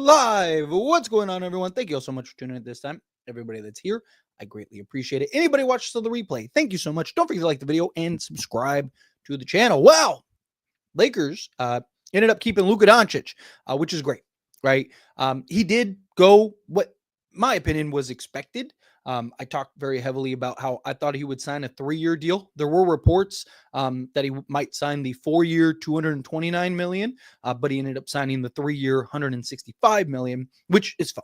live. What's going on, everyone? Thank you all so much for tuning in this time. Everybody that's here, I greatly appreciate it. Anybody watch the replay, thank you so much. Don't forget to like the video and subscribe to the channel. Well, Lakers ended up keeping Luka Dončić, which is great, right? He did go what my opinion was expected. I talked very heavily about how I thought he would sign a 3-year deal. There were reports that he might sign the 4-year, $229 million, but he ended up signing the 3-year, $165 million, which is fine,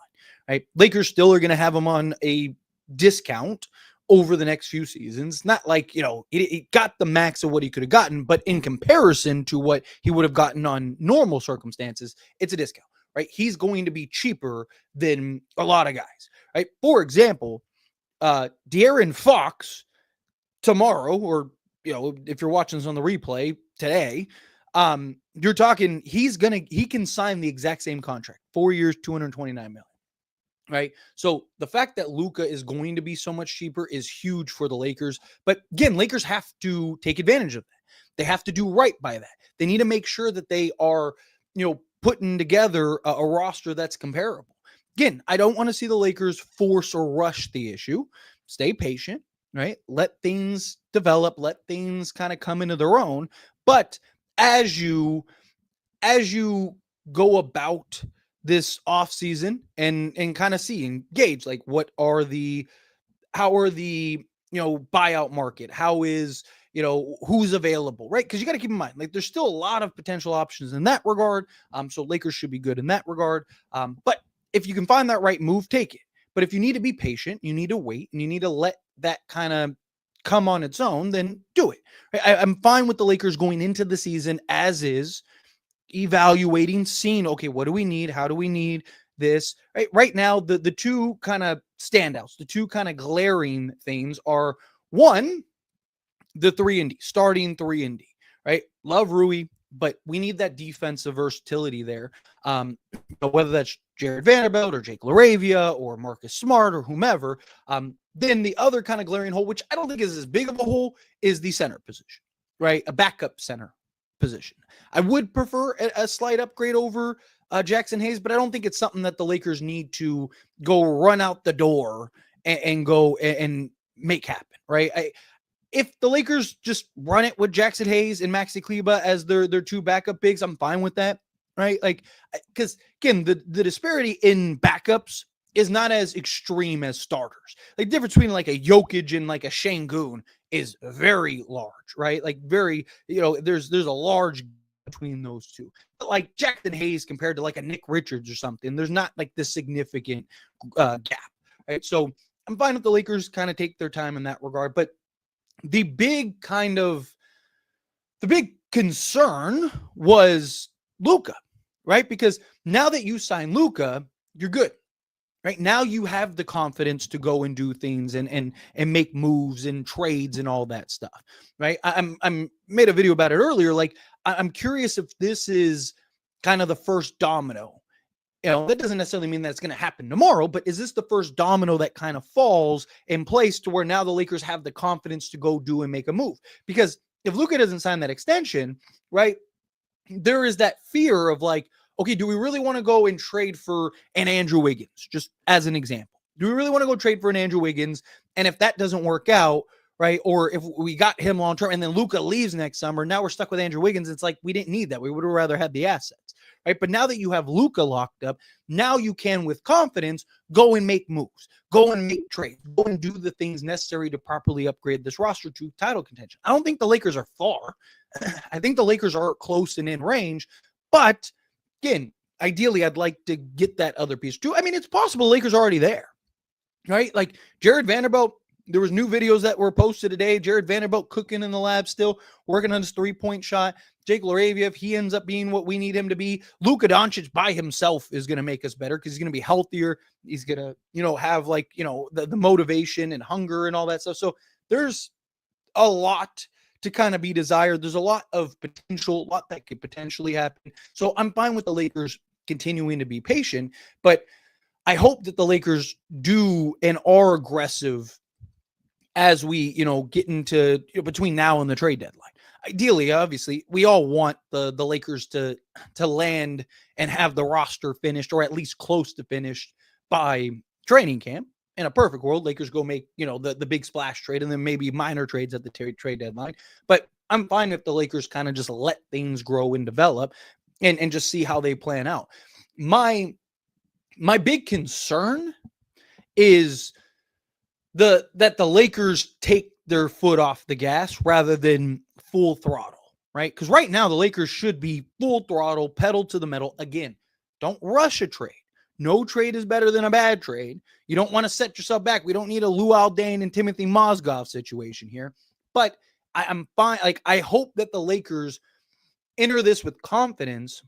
right? Lakers still are going to have him on a discount over the next few seasons. Not like, he got the max of what he could have gotten, but in comparison to what he would have gotten on normal circumstances, it's a discount, right? He's going to be cheaper than a lot of guys, right? For example, De'Aaron Fox tomorrow, or if you're watching this on the replay today, you're talking he can sign the exact same contract, 4 years, $229 million, right? So the fact that Luka is going to be so much cheaper is huge for the Lakers. But again, Lakers have to take advantage of that. They have to do right by that. They need to make sure that they are, putting together a roster that's comparable. Again, I don't want to see the Lakers force or rush the issue. Stay patient, right? Let things develop, let things kind of come into their own. But as you go about this offseason and kind of gauge, like, how are the buyout market? How is, who's available, right? Because you got to keep in mind, like, there's still a lot of potential options in that regard. So Lakers should be good in that regard. But if you can find that right move, take it. But if you need to be patient, you need to wait, and you need to let that kind of come on its own, then do it. I'm fine with the Lakers going into the season as is, evaluating, seeing, okay, what do we need? How do we need this? Right now, the two kind of standouts, the two kind of glaring things are, one, the 3-and-D, starting 3-and-D, right? Love Rui, but we need that defensive versatility there. Whether that's Jared Vanderbilt or Jake LaRavia or Marcus Smart or whomever. Then the other kind of glaring hole, which I don't think is as big of a hole, is the center position, right? A backup center position. I would prefer a slight upgrade over Jackson Hayes, but I don't think it's something that the Lakers need to go run out the door and go and make happen, right? If the Lakers just run it with Jackson Hayes and Maxi Kleber as their two backup bigs, I'm fine with that, right? Like, because again, the disparity in backups is not as extreme as starters. Like, the difference between like a Jokic and like a Şengün is very large, right? Like, very, there's a large between those two. But like Jackson Hayes compared to like a Nick Richards or something, there's not like this significant gap, right? So I'm fine with the Lakers kind of take their time in that regard, but the big concern was Luka, right? Because now that you sign Luka, you're good, right? Now you have the confidence to go and do things and make moves and trades and all that stuff, right? I'm made a video about it earlier. Like, I'm curious if this is kind of the first domino. That doesn't necessarily mean that it's going to happen tomorrow, but is this the first domino that kind of falls in place to where now the Lakers have the confidence to go do and make a move? Because if Luka doesn't sign that extension, right, there is that fear of like, okay, do we really want to go and trade for an Andrew Wiggins? Just as an example, do we really want to go trade for an Andrew Wiggins? And if that doesn't work out, right, or if we got him long term and then Luka leaves next summer, now we're stuck with Andrew Wiggins. It's like, we didn't need that. We would have rather had the assets, right? But now that you have Luka locked up, now you can, with confidence, go and make moves, go and make trades, go and do the things necessary to properly upgrade this roster to title contention. I don't think the Lakers are far. I think the Lakers are close and in range, but again, ideally, I'd like to get that other piece too. I mean, it's possible the Lakers are already there, right? Like Jared Vanderbilt, there was new videos that were posted today. Jared Vanderbilt cooking in the lab still, working on his 3-point shot. Jake LaRavia, if he ends up being what we need him to be, Luka Dončić by himself is going to make us better because he's going to be healthier. He's going to, have like, the motivation and hunger and all that stuff. So there's a lot to kind of be desired. There's a lot of potential, a lot that could potentially happen. So I'm fine with the Lakers continuing to be patient, but I hope that the Lakers do and are aggressive as we, get into between now and the trade deadline. ideally, obviously, we all want the Lakers to land and have the roster finished, or at least close to finished, by training camp. In a perfect world, Lakers go make, the big splash trade, and then maybe minor trades at the trade deadline. But I'm fine if the Lakers kind of just let things grow and develop and just see how they plan out. My big concern is that the Lakers take their foot off the gas rather than full throttle, right? Because right now the Lakers should be full throttle, pedal to the metal. Again, don't rush a trade. No trade is better than a bad trade. You don't want to set yourself back. We don't need a Luol Deng and Timothy Mozgov situation here. But I'm fine. Like, I hope that the Lakers enter this with confidence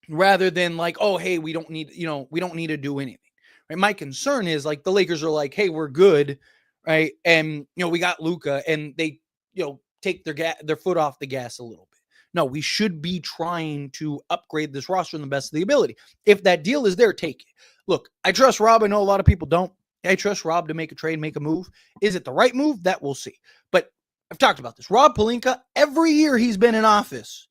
rather than like, oh, hey, we don't need to do anything. Right? My concern is like the Lakers are like, hey, we're good, right? And we got Luka, and they take their foot off the gas a little bit. No, we should be trying to upgrade this roster in the best of the ability. If that deal is there, take it. Look, I trust Rob. I know a lot of people don't. I trust Rob to make a trade, make a move. Is it the right move? That we'll see. But I've talked about this. Rob Pelinka, every year he's been in office,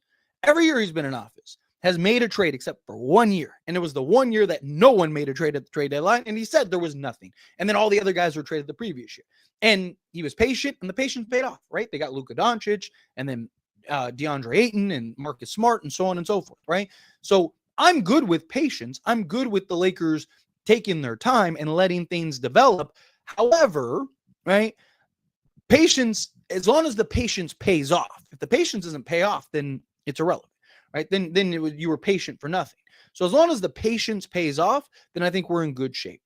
has made a trade except for 1 year. And it was the 1 year that no one made a trade at the trade deadline. And he said there was nothing. And then all the other guys were traded the previous year. And he was patient, and the patience paid off, right? They got Luka Dončić, and then DeAndre Ayton and Marcus Smart, and so on and so forth, right? So I'm good with patience. I'm good with the Lakers taking their time and letting things develop. However, right, patience, as long as the patience pays off. If the patience doesn't pay off, then it's irrelevant, right? Then you were patient for nothing. So as long as the patience pays off, then I think we're in good shape,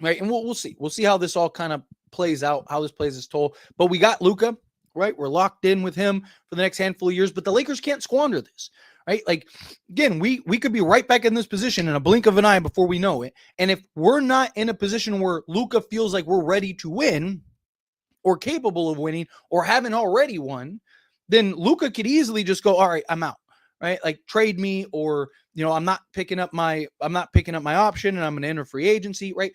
right? And we'll see. We'll see how this all kind of plays out, how this plays its toll. But we got Luka, right? We're locked in with him for the next handful of years, but the Lakers can't squander this, right? Like, again, we could be right back in this position in a blink of an eye before we know it. And if we're not in a position where Luka feels like we're ready to win or capable of winning or haven't already won, then Luka could easily just go, all right, I'm out, right? Like, trade me, or, I'm not picking up my option, and I'm going to enter free agency, right?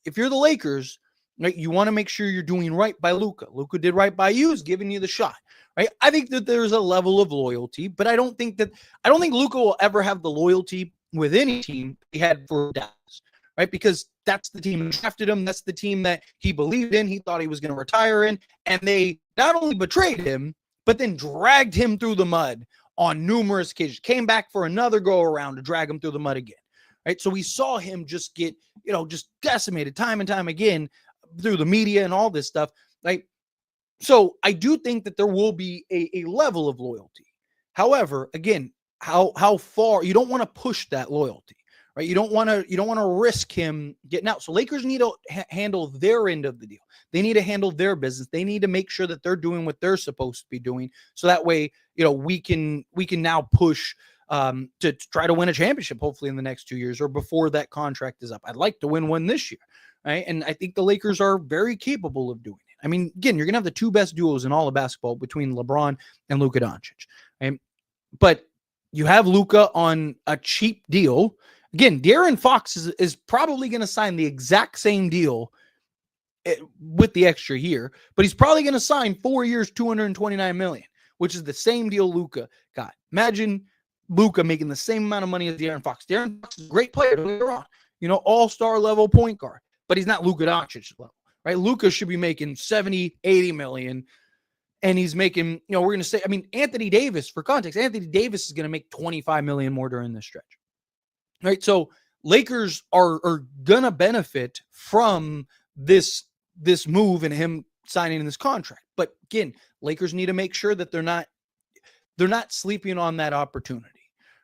If you're the Lakers, right, you want to make sure you're doing right by Luka. Luka did right by you, is giving you the shot, right? I think that there's a level of loyalty, but I don't think Luka will ever have the loyalty with any team he had for Dallas, right? Because that's the team that drafted him. That's the team that he believed in. He thought he was going to retire in, and they not only betrayed him, but then dragged him through the mud on numerous occasions. Came back for another go around to drag him through the mud again, right? So we saw him just get, just decimated time and time again through the media and all this stuff. Like, so I do think that there will be a level of loyalty. However, again, how far, you don't want to push that loyalty, right? You don't want to risk him getting out. So Lakers need to handle their end of the deal. They need to handle their business. They need to make sure that they're doing what they're supposed to be doing. So that way, we can now push to try to win a championship, hopefully in the next 2 years or before that contract is up. I'd like to win one this year, right? And I think the Lakers are very capable of doing it. I mean, again, you're going to have the two best duos in all of basketball between LeBron and Luka Dončić, right? But you have Luka on a cheap deal. Again, De'Aaron Fox is probably going to sign the exact same deal with the extra year, but he's probably going to sign 4 years, $229 million, which is the same deal Luka got. Imagine Luka making the same amount of money as De'Aaron Fox. De'Aaron Fox is a great player, don't get me wrong, all-star level point guard, but he's not Luka Dončić level, right? Luka should be making 70, 80 million, and he's making, we're going to say, Anthony Davis, for context, Anthony Davis is going to make 25 million more during this stretch, right? So Lakers are going to benefit from this move and him signing in this contract. But again, Lakers need to make sure that they're not sleeping on that opportunity,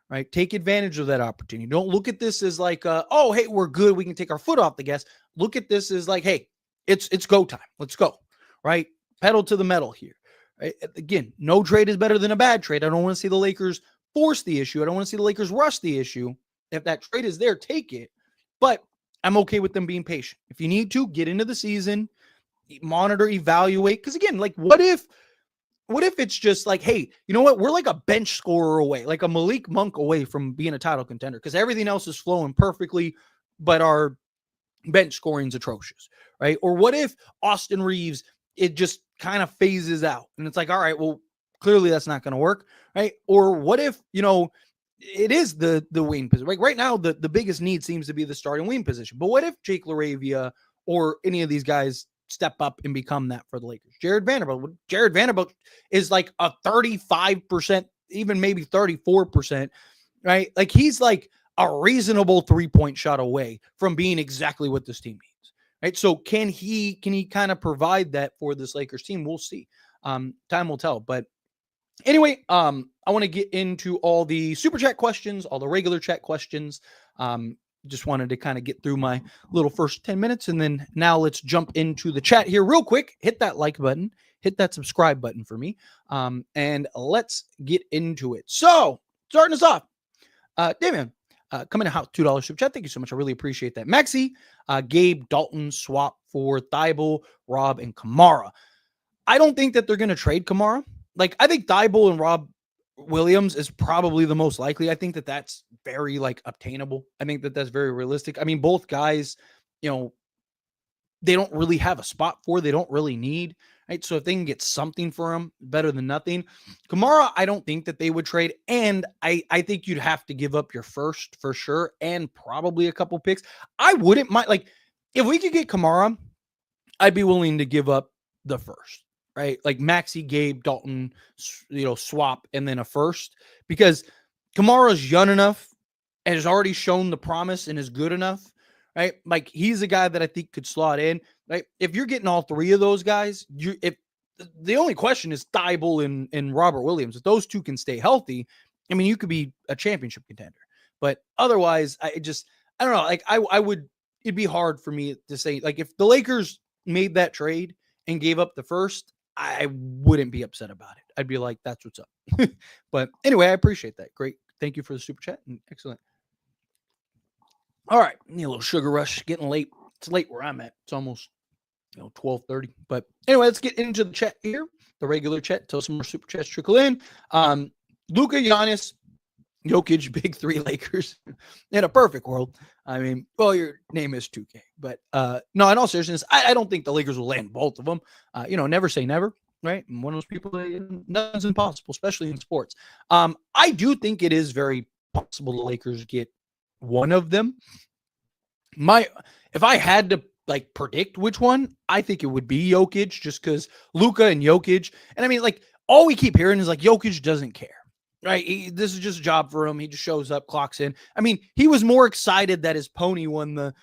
right? Take advantage of that opportunity. Don't look at this as like, oh, hey, we're good, we can take our foot off the gas. Look at this as like, hey, it's go time. Let's go, right? Pedal to the metal here. Right? Again, no trade is better than a bad trade. I don't want to see the Lakers force the issue. I don't want to see the Lakers rush the issue. If that trade is there, take it. But I'm okay with them being patient. If you need to, get into the season, monitor, evaluate. Because again, like, what if it's just like, hey, you know what? We're like a bench scorer away, like a Malik Monk away from being a title contender, because everything else is flowing perfectly, but our bench scoring is atrocious, right? Or what if Austin Reaves, it just kind of phases out, and it's like, all right, well, Clearly that's not going to work, right? Or what if, it is the wing position. Right now, the biggest need seems to be the starting wing position. But what if Jake LaRavia or any of these guys step up and become that for the Lakers? Jared Vanderbilt is like a 35%, even maybe 34%, right? Like he's like a reasonable 3-point shot away from being exactly what this team needs, right? So can he kind of provide that for this Lakers team? We'll see. Time will tell. But anyway, I want to get into all the super chat questions, all the regular chat questions. Just wanted to kind of get through my little first 10 minutes. And then now let's jump into the chat here real quick. Hit that like button, hit that subscribe button for me. And let's get into it. So starting us off, Damian, coming to house, $2 super chat. Thank you so much. I really appreciate that. Maxi, Gabe, Dalton, swap for Thibault, Rob, and Kamara. I don't think that they're going to trade Kamara. Like, I think Thibault and Rob Williams is probably the most likely. I think that that's very, obtainable. I think that that's very realistic. I mean, both guys, they don't really have a spot for, they don't really need, right? So if they can get something for him, better than nothing. Kamara, I don't think that they would trade. And I think you'd have to give up your first for sure, and probably a couple picks. I wouldn't mind, if we could get Kamara, I'd be willing to give up the first. Right? Like Maxi, Gabe, Dalton, swap, and then a first, because Kamara's young enough and has already shown the promise and is good enough, right? Like he's a guy that I think could slot in, right? If you're getting all three of those guys, if the only question is Thibault and Robert Williams, if those two can stay healthy, I mean, you could be a championship contender. But otherwise, I don't know. It'd be hard for me to say, if the Lakers made that trade and gave up the first, I wouldn't be upset about it. I'd be like, that's what's up. But anyway, I appreciate that. Great. Thank you for the super chat. And excellent. All right. Need a little sugar rush. Getting late. It's late where I'm at. It's almost 12:30. But anyway, let's get into the chat here. The regular chat till some more super chats trickle in. Luka, Giannis, Jokic, big three Lakers. In a perfect world. I mean, well, your name is 2K. But no, in all seriousness, I don't think the Lakers will land both of them. Never say never, right? I'm one of those people that nothing's impossible, especially in sports. I do think it is very possible the Lakers get one of them. If I had to predict which one, I think it would be Jokic, just because Luka and Jokic. And I mean, all we keep hearing is Jokic doesn't care. Right. This is just a job for him. He just shows up, clocks in. I mean, he was more excited that his pony won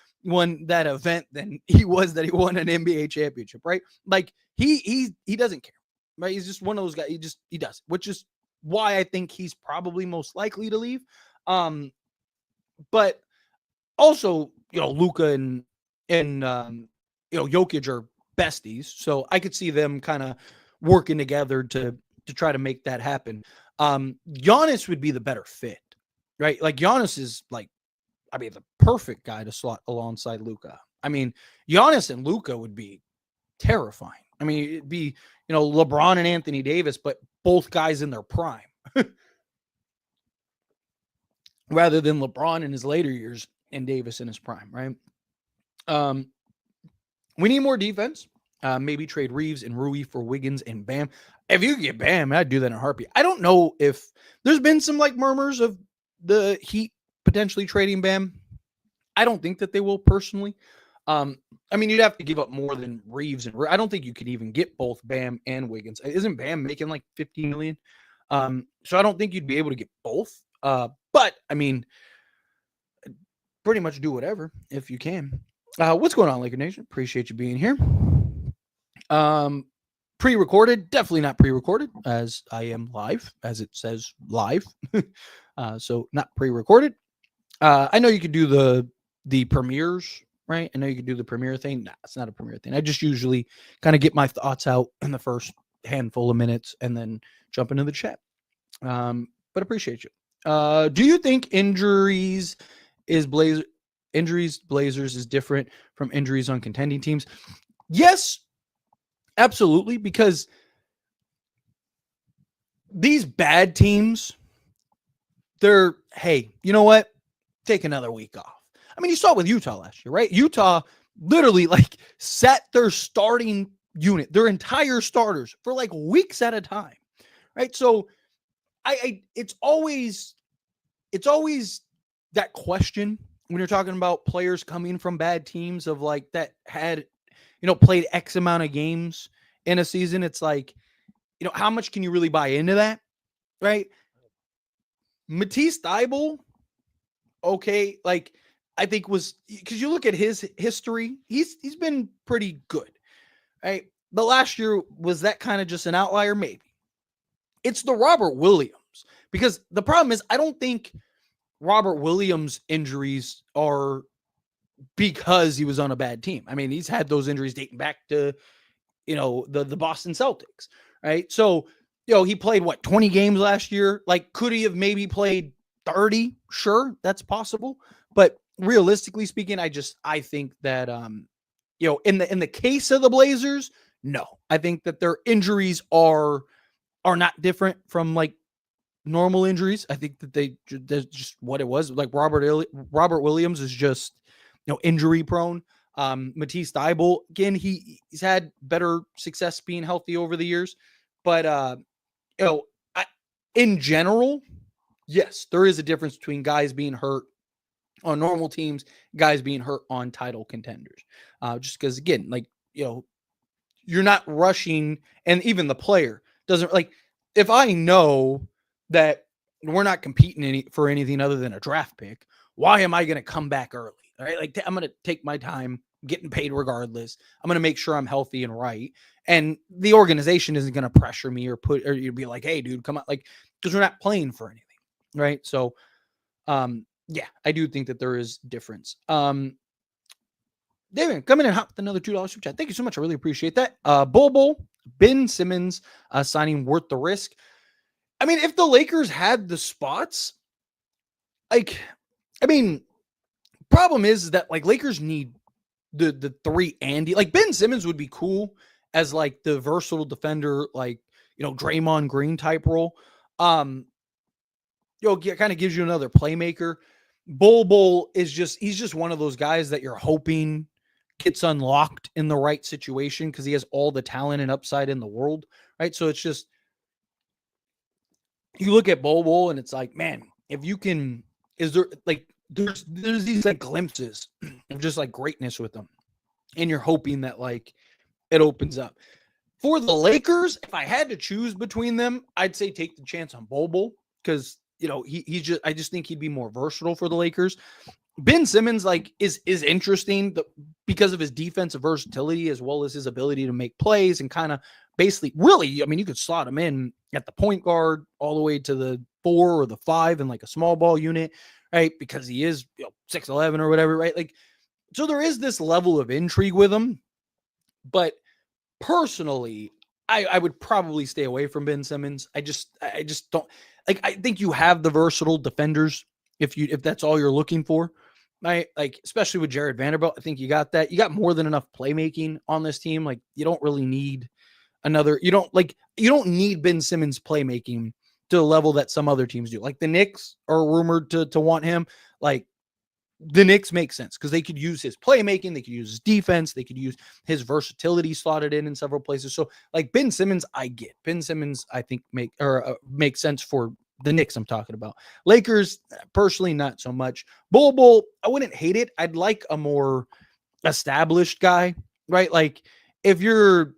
that event than he was that he won an NBA championship. Right. He doesn't care. Right. He's just one of those guys. He does, which is why I think he's probably most likely to leave. But also, Luka and Jokic are besties. So I could see them kind of working together to try to make that happen. Giannis would be the better fit, right? Giannis is the perfect guy to slot alongside Luka. I mean, Giannis and Luka would be terrifying. I mean, it'd be, LeBron and Anthony Davis, but both guys in their prime rather than LeBron in his later years and Davis in his prime, right? We need more defense. Maybe trade Reaves and Rui for Wiggins and Bam. If you could get Bam, I'd do that in a heartbeat. I don't know if there's been some murmurs of the Heat potentially trading Bam. I don't think that they will personally. I mean, you'd have to give up more than Reaves and I don't think you could even get both Bam and Wiggins. Isn't Bam making $50 million? So I don't think you'd be able to get both. But I mean, pretty much do whatever if you can. What's going on, Laker Nation? Appreciate you being here. Pre-recorded, definitely not pre-recorded, as I am live, as it says live. So not pre-recorded. I know you could do the premieres, right? I know you could do the premiere thing. Nah, it's not a premiere thing. I just usually kind of get my thoughts out in the first handful of minutes and then jump into the chat. But appreciate you. Do you think Blazers is different from injuries on contending teams? Yes, absolutely, because these bad teams, they're, hey, you know what? Take another week off. I mean, you saw it with Utah last year, right? Utah literally sat their starting unit, their entire starters for weeks at a time, right? So it's always that question when you're talking about players coming from bad teams of like that had, played X amount of games in a season. It's like, how much can you really buy into that? Right. Matisse Thybulle, okay, like I think was because you look at his history, he's been pretty good, right? But last year was that kind of just an outlier, maybe. It's the Robert Williams because the problem is I don't think Robert Williams injuries are because he was on a bad team. I mean, he's had those injuries dating back to the Boston Celtics, right? So he played 20 games last year. Like, could he have maybe played 30? Sure, that's possible. But realistically speaking, I think that in the case of the Blazers, no. I think that their injuries are not different from like normal injuries. I think that that's just what it was. Like Robert Williams is just injury prone. Matisse Thybulle, again, he's had better success being healthy over the years, but in general, yes, there is a difference between guys being hurt on normal teams, guys being hurt on title contenders. Just because, again, like you're not rushing, and even the player doesn't like. If I know that we're not competing for anything other than a draft pick, why am I going to come back early? All right, like I'm going to take my time, getting paid regardless. I'm going to make sure I'm healthy and right. And the organization isn't going to pressure me or you'd be like, hey, dude, come on, like, because we're not playing for anything, right? So, yeah, I do think that there is difference. David, coming in hot with another $2 super chat. Thank you so much. I really appreciate that. Bull, Ben Simmons signing worth the risk. I mean, if the Lakers had the spots, problem is that like Lakers need the 3 Andy. Like Ben Simmons would be cool as like the versatile defender, like Draymond Green type role. Kind of gives you another playmaker. Bull he's just one of those guys that you're hoping gets unlocked in the right situation because he has all the talent and upside in the world, right? So it's just you look at Bull and it's like, man, if you can, is there like there's these like glimpses of just like greatness with them, and you're hoping that like it opens up. For the Lakers, if I had to choose between them, I'd say take the chance on Bull because I just think he'd be more versatile for the Lakers. Ben Simmons like is interesting because of his defensive versatility as well as his ability to make plays and kind of basically really, I mean, you could slot him in at the point guard all the way to the 4 or the 5 in like a small ball unit, right? Because he is 6'11" or whatever, right? Like, so there is this level of intrigue with him, but personally, I would probably stay away from Ben Simmons. I just don't like. I think you have the versatile defenders if that's all you're looking for, right? Like especially with Jared Vanderbilt, I think you got that. You got more than enough playmaking on this team. Like you don't really need another. You don't need Ben Simmons playmaking to the level that some other teams do. Like the Knicks are rumored to want him. Like the Knicks make sense because they could use his playmaking, they could use his defense, they could use his versatility slotted in several places. So like Ben Simmons, I get Ben Simmons. I think makes sense for the Knicks. I'm talking about Lakers personally, not so much. Bull, I wouldn't hate it. I'd like a more established guy, right? Like if you're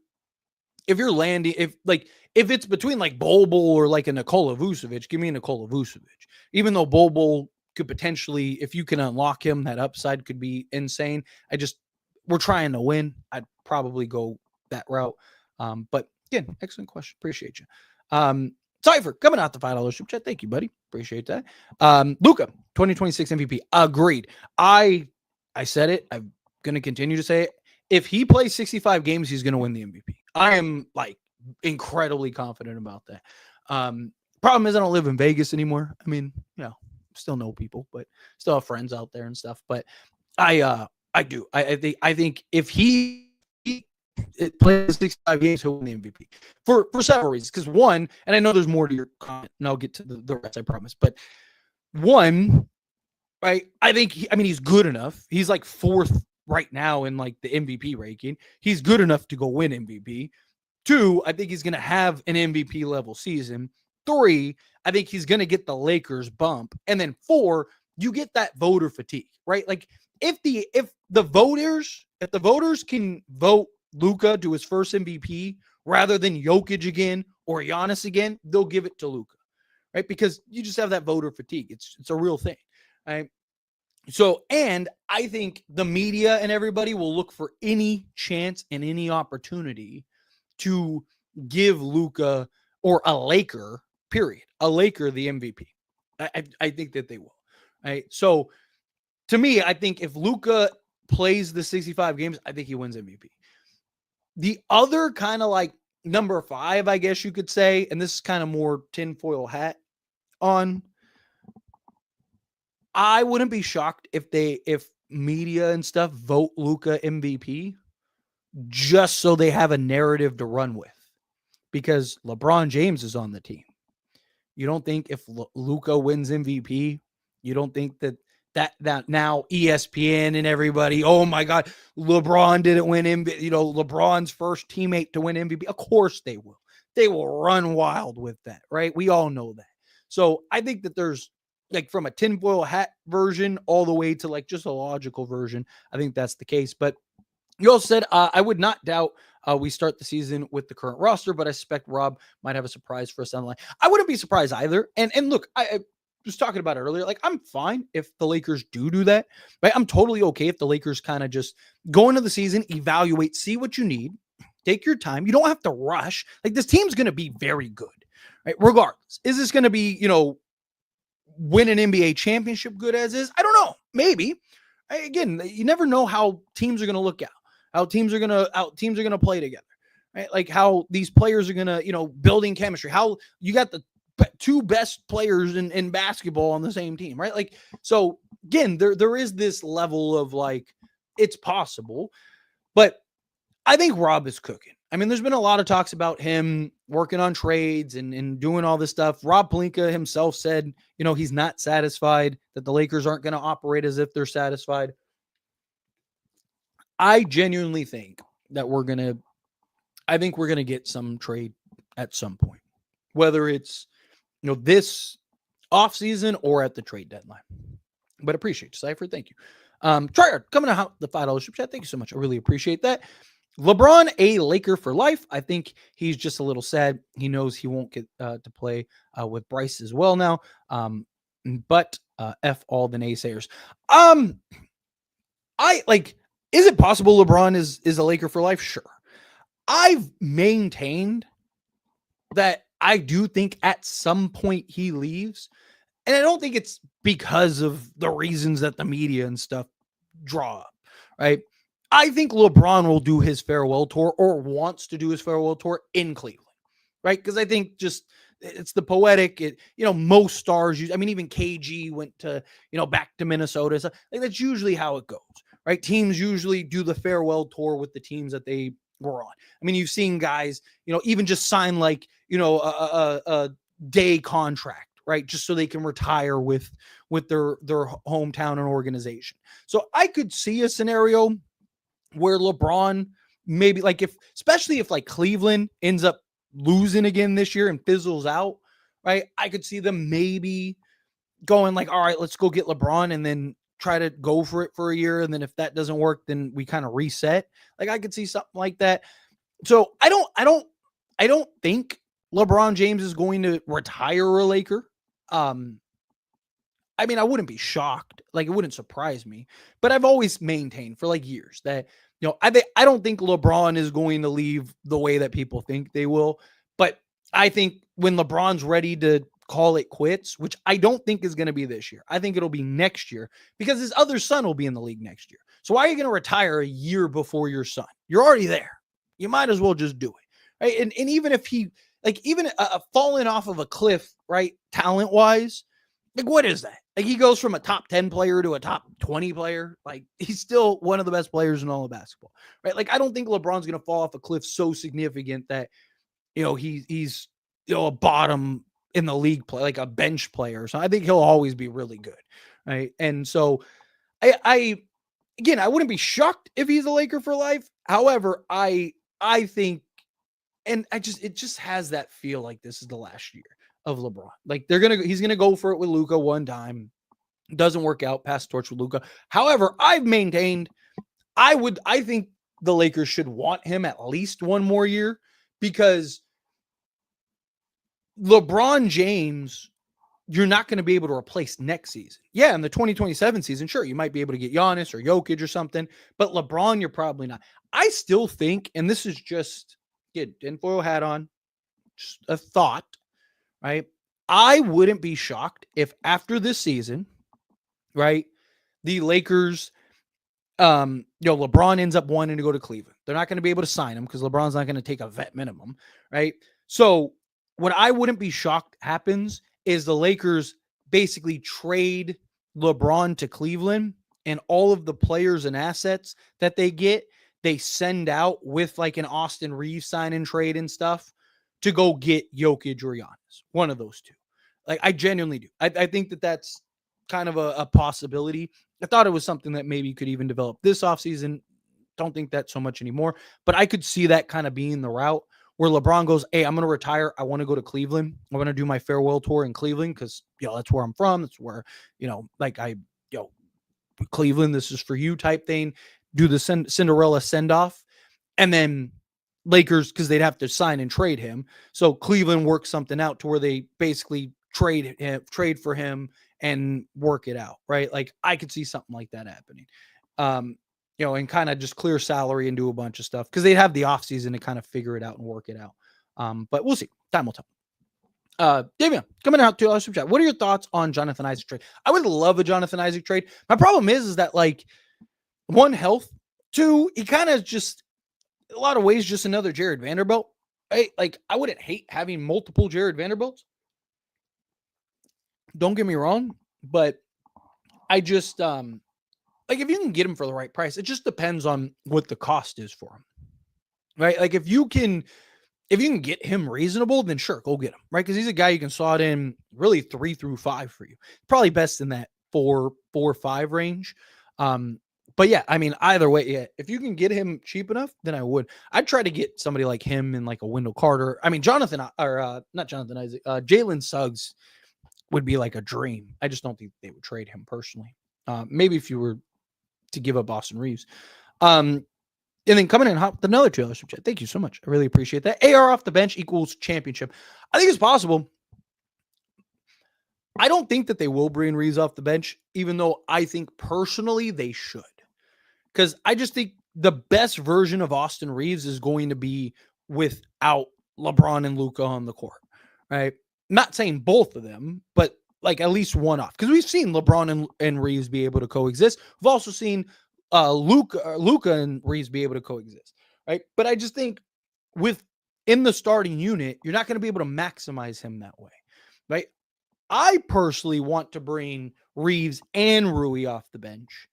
landing, if it's between like Bull or like a Nikola Vucevic, give me a Nikola Vucevic. Even though Bull could potentially, if you can unlock him, that upside could be insane. We're trying to win. I'd probably go that route. But again, excellent question. Appreciate you. Cypher coming out the $5 super chat. Thank you, buddy. Appreciate that. Luka, 2026 MVP. Agreed. I said it. I'm going to continue to say it. If he plays 65 games, he's going to win the MVP. I am like incredibly confident about that. Problem is I don't live in Vegas anymore. I mean, still know people, but still have friends out there and stuff. But I do. I think if he plays 65 games, he'll win the MVP for several reasons. Because one, and I know there's more to your comment, and I'll get to the rest, I promise. But one, right? I think he's good enough. He's like 4th right now in like the MVP ranking. He's good enough to go win MVP. 2, I think he's going to have an MVP level season. 3, I think he's going to get the Lakers bump. And then 4, you get that voter fatigue, right? Like if the voters can vote Luka to his first MVP rather than Jokic again or Giannis again, they'll give it to Luka, right? Because you just have that voter fatigue. It's a real thing, right? So, and I think the media and everybody will look for any chance and any opportunity to give Luka or a Laker, period, a Laker the MVP. I think that they will, right? So, to me, I think if Luka plays the 65 games, I think he wins MVP. The other kind of like number 5, I guess you could say, and this is kind of more tinfoil hat on, I wouldn't be shocked if media and stuff vote Luka MVP just so they have a narrative to run with, because LeBron James is on the team. You don't think if Luka wins MVP, you don't think that now ESPN and everybody, oh my God, LeBron didn't win MVP, LeBron's first teammate to win MVP. Of course they will. They will run wild with that, right? We all know that. So I think that there's like from a tinfoil hat version all the way to like just a logical version. I think that's the case. But you all said, I would not doubt we start the season with the current roster, but I suspect Rob might have a surprise for us on the line. I wouldn't be surprised either. And look, I was talking about it earlier. Like, I'm fine if the Lakers do that, right? I'm totally okay if the Lakers kind of just go into the season, evaluate, see what you need, take your time. You don't have to rush. Like, this team's going to be very good, right? Regardless. Is this going to be, win an NBA championship good as is? I don't know. Maybe. Again, you never know how teams are going to look out, how teams are going to play together, right? Like how these players are going to, building chemistry, how you got the 2 best players in basketball on the same team, right? Like, so again, there is this level of like, it's possible, but I think Rob is cooking. I mean, there's been a lot of talks about him working on trades and doing all this stuff. Rob Pelinka himself said, he's not satisfied, that the Lakers aren't going to operate as if they're satisfied. I genuinely think that we're going to get some trade at some point, whether it's, this offseason or at the trade deadline. But appreciate you, Cypher. Thank you. Tryhard coming out the $5 super chat. Thank you so much. I really appreciate that. LeBron, a Laker for life. I think he's just a little sad. He knows he won't get to play with Bryce as well now. But F all the naysayers. Is it possible LeBron is a Laker for life? Sure. I've maintained that I do think at some point he leaves. And I don't think it's because of the reasons that the media and stuff draw up, right? I think LeBron will do his farewell tour or wants to do his farewell tour in Cleveland, right? Because I think just it's the poetic, most stars use, even KG went to, back to Minnesota. So like that's usually how it goes, right? Teams usually do the farewell tour with the teams that they were on. You've seen guys, even just sign like, a day contract, right? Just so they can retire with their hometown and organization. So I could see a scenario where LeBron maybe especially if like Cleveland ends up losing again this year and fizzles out, right? I could see them maybe going like, all right, let's go get LeBron and then try to go for it for a year. And then if that doesn't work, then we kind of reset. Like I could see something like that. So I don't think LeBron James is going to retire a Laker. I wouldn't be shocked. Like, it wouldn't surprise me. But I've always maintained for like years that, I don't think LeBron is going to leave the way that people think they will. But I think when LeBron's ready to call it quits, which I don't think is going to be this year, I think it'll be next year because his other son will be in the league next year. So why are you going to retire a year before your son? You're already there. You might as well just do it. Right. And even if he, even falling off of a cliff, right, talent-wise, like, what is that? Like, he goes from a top 10 player to a top 20 player. Like, he's still one of the best players in all of basketball, right? Like, I don't think LeBron's going to fall off a cliff so significant that, he's a bottom in the league play, like a bench player. So I think he'll always be really good, right? And so I wouldn't be shocked if he's a Laker for life. However, I think And it just has that feel like this is the last year of LeBron. Like he's gonna go for it with Luka one time. Doesn't work out, pass the torch with Luka. However, I've maintained I think the Lakers should want him at least one more year, because LeBron James, you're not going to be able to replace next season. Yeah, in the 2027 season, sure, you might be able to get Giannis or Jokic or something, but LeBron, you're probably not. I still think, and this is just, get tinfoil hat on, just a thought, right? I wouldn't be shocked if after this season, right, the Lakers, LeBron ends up wanting to go to Cleveland. They're not going to be able to sign him because LeBron's not going to take a vet minimum, right? So what I wouldn't be shocked happens is the Lakers basically trade LeBron to Cleveland, and all of the players and assets that they get, they send out with like an Austin Reaves sign and trade and stuff to go get Jokic or Giannis. One of those two. Like, I genuinely do. I think that that's kind of a possibility. I thought it was something that maybe could even develop this offseason. Don't think that so much anymore, but I could see that kind of being the route where LeBron goes, hey, I'm going to retire. I want to go to Cleveland. I'm going to do my farewell tour in Cleveland because, that's where I'm from. That's where, Cleveland, this is for you type thing. Do the Cinderella send-off. And then Lakers, because they'd have to sign and trade him. So Cleveland works something out to where they basically trade for him and work it out, right? Like, I could see something like that happening. And kind of just clear salary and do a bunch of stuff because they'd have the offseason to kind of figure it out and work it out. But we'll see. Time will tell. Davion, coming out to our super chat. What are your thoughts on Jonathan Isaac trade? I would love a Jonathan Isaac trade. My problem is that, like, one, health. Two, he kind of just, a lot of ways, just another Jared Vanderbilt. Right? Like, I wouldn't hate having multiple Jared Vanderbilts. Don't get me wrong, but I just, like, if you can get him for the right price, it just depends on what the cost is for him, right? Like, if you can get him reasonable, then sure, go get him, right? Because he's a guy you can slot in really 3 through 5 for you. Probably best in that 4, 5 range. But yeah, I mean, either way, yeah, if you can get him cheap enough, then I would. I'd try to get somebody like him in like a Wendell Carter. I mean, not Jonathan Isaac, Jalen Suggs would be like a dream. I just don't think they would trade him personally. Maybe if you were to give up Austin Reaves. And then coming in hot with another $2 super chat. Thank you so much. I really appreciate that. AR off the bench equals championship. I think it's possible. I don't think that they will bring Reaves off the bench, even though I think personally they should. Because I just think the best version of Austin Reaves is going to be without LeBron and Luka on the court, right? I'm not saying both of them, but like at least one off. Because we've seen LeBron and Reaves be able to coexist. We've also seen Luka and Reaves be able to coexist, right? But I just think in the starting unit, you're not going to be able to maximize him that way, right? I personally want to bring Reaves and Rui off the bench,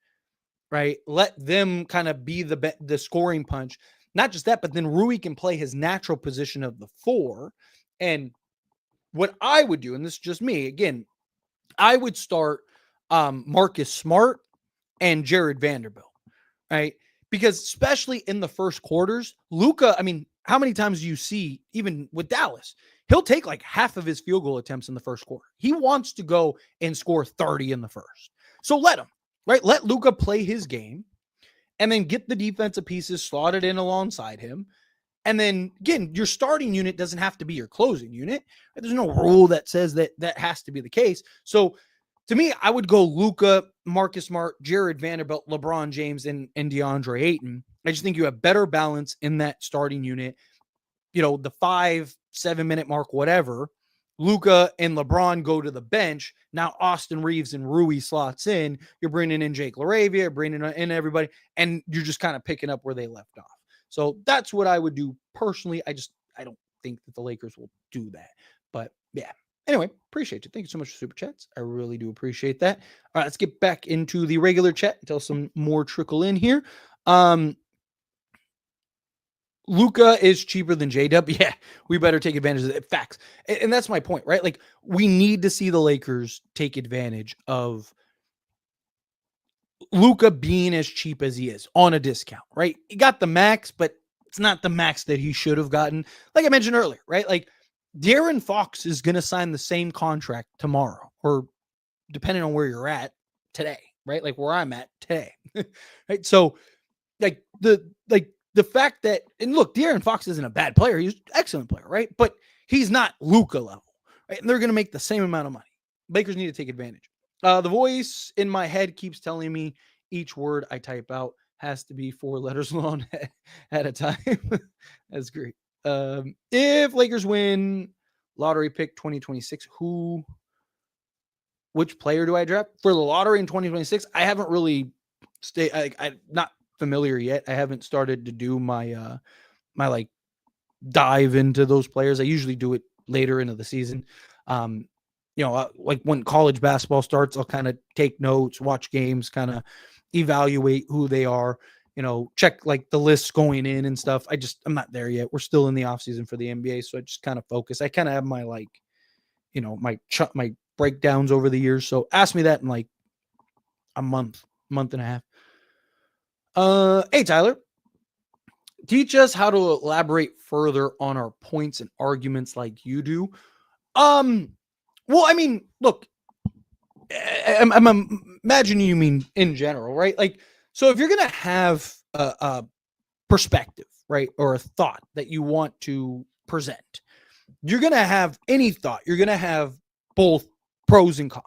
right? Let them kind of be the scoring punch. Not just that, but then Rui can play his natural position of the 4. And what I would do, and this is just me, again, I would start Marcus Smart and Jared Vanderbilt, right? Because especially in the first quarters, Luka, I mean, how many times do you see, even with Dallas, he'll take like half of his field goal attempts in the first quarter. He wants to go and score 30 in the first. So let him, right? Let Luka play his game and then get the defensive pieces slotted in alongside him. And then, again, your starting unit doesn't have to be your closing unit. There's no rule that says that has to be the case. So, to me, I would go Luka, Marcus Smart, Jared Vanderbilt, LeBron James, and DeAndre Ayton. I just think you have better balance in that starting unit. The 5-7 minute mark, whatever. Luka and LeBron go to the bench. Now Austin Reaves and Rui slots in. You're bringing in Jake LaRavia, you're bringing in everybody, and you're just kind of picking up where they left off. So that's what I would do personally. I don't think that the Lakers will do that. But yeah. Anyway, appreciate you. Thank you so much for super chats. I really do appreciate that. All right, let's get back into the regular chat until some more trickle in here. Luka is cheaper than J-Dub. Yeah, we better take advantage of it. Facts. And that's my point, right? Like, we need to see the Lakers take advantage of Luka being as cheap as he is on a discount, right? He got the max, but It's not the max that he should have gotten. Like I mentioned earlier, right? Like De'Aaron Fox is going to sign the same contract tomorrow, or depending on where you're at today, right? Like where I'm at today, right? So like the fact that, and look, De'Aaron Fox isn't a bad player. He's an excellent player, right? But he's not Luka level, right? And they're going to make the same amount of money. Lakers need to take advantage. The voice in my head keeps telling me each word I type out has to be 4 letters long at a time. That's great. If Lakers win lottery pick 2026, which player do I draft for the lottery in 2026? I haven't really I'm not familiar yet. I haven't started to do my my like dive into those players. I usually do it later into the season. Like when college basketball starts, I'll kind of take notes, watch games, kind of evaluate who they are, check like the lists going in and stuff. I'm not there yet. We're still in the offseason for the NBA. So I just kind of focus. I kind of have my my breakdowns over the years. So ask me that in like a month and a half. Hey, Tyler, teach us how to elaborate further on our points and arguments like you do. Well, I mean, look, I'm imagining you mean in general, right? Like, so if you're going to have a perspective, right, or a thought that you want to present, you're going to have any thought. You're going to have both pros and cons,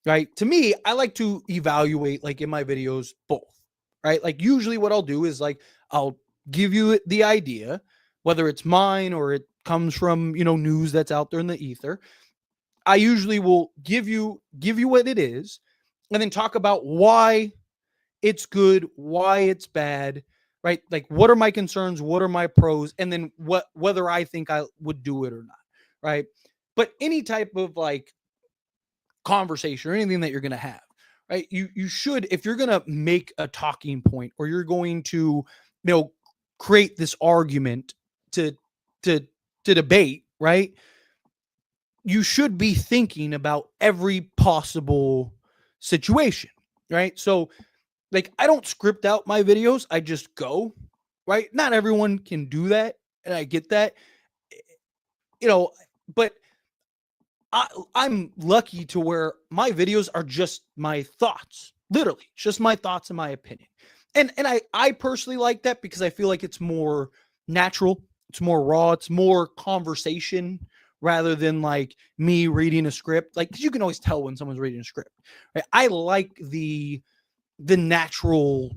right? To me, I like to evaluate, like in my videos, both, right? Like usually what I'll do is like, I'll give you the idea, whether it's mine or it comes from, news that's out there in the ether. I usually will give you what it is and then talk about why it's good, why it's bad, right? Like what are my concerns, what are my pros, and then whether I think I would do it or not, right? But any type of like conversation or anything that you're going to have, right? You should, if you're going to make a talking point or you're going to, create this argument to debate, right? You should be thinking about every possible situation, right? So like, I don't script out my videos. I just go, right? Not everyone can do that. And I get that, but I'm lucky to where my videos are just my thoughts, literally just my thoughts and my opinion. And I personally like that because I feel like it's more natural. It's more raw. It's more conversation rather than like me reading a script. Like, 'cause you can always tell when someone's reading a script, right? I like the natural,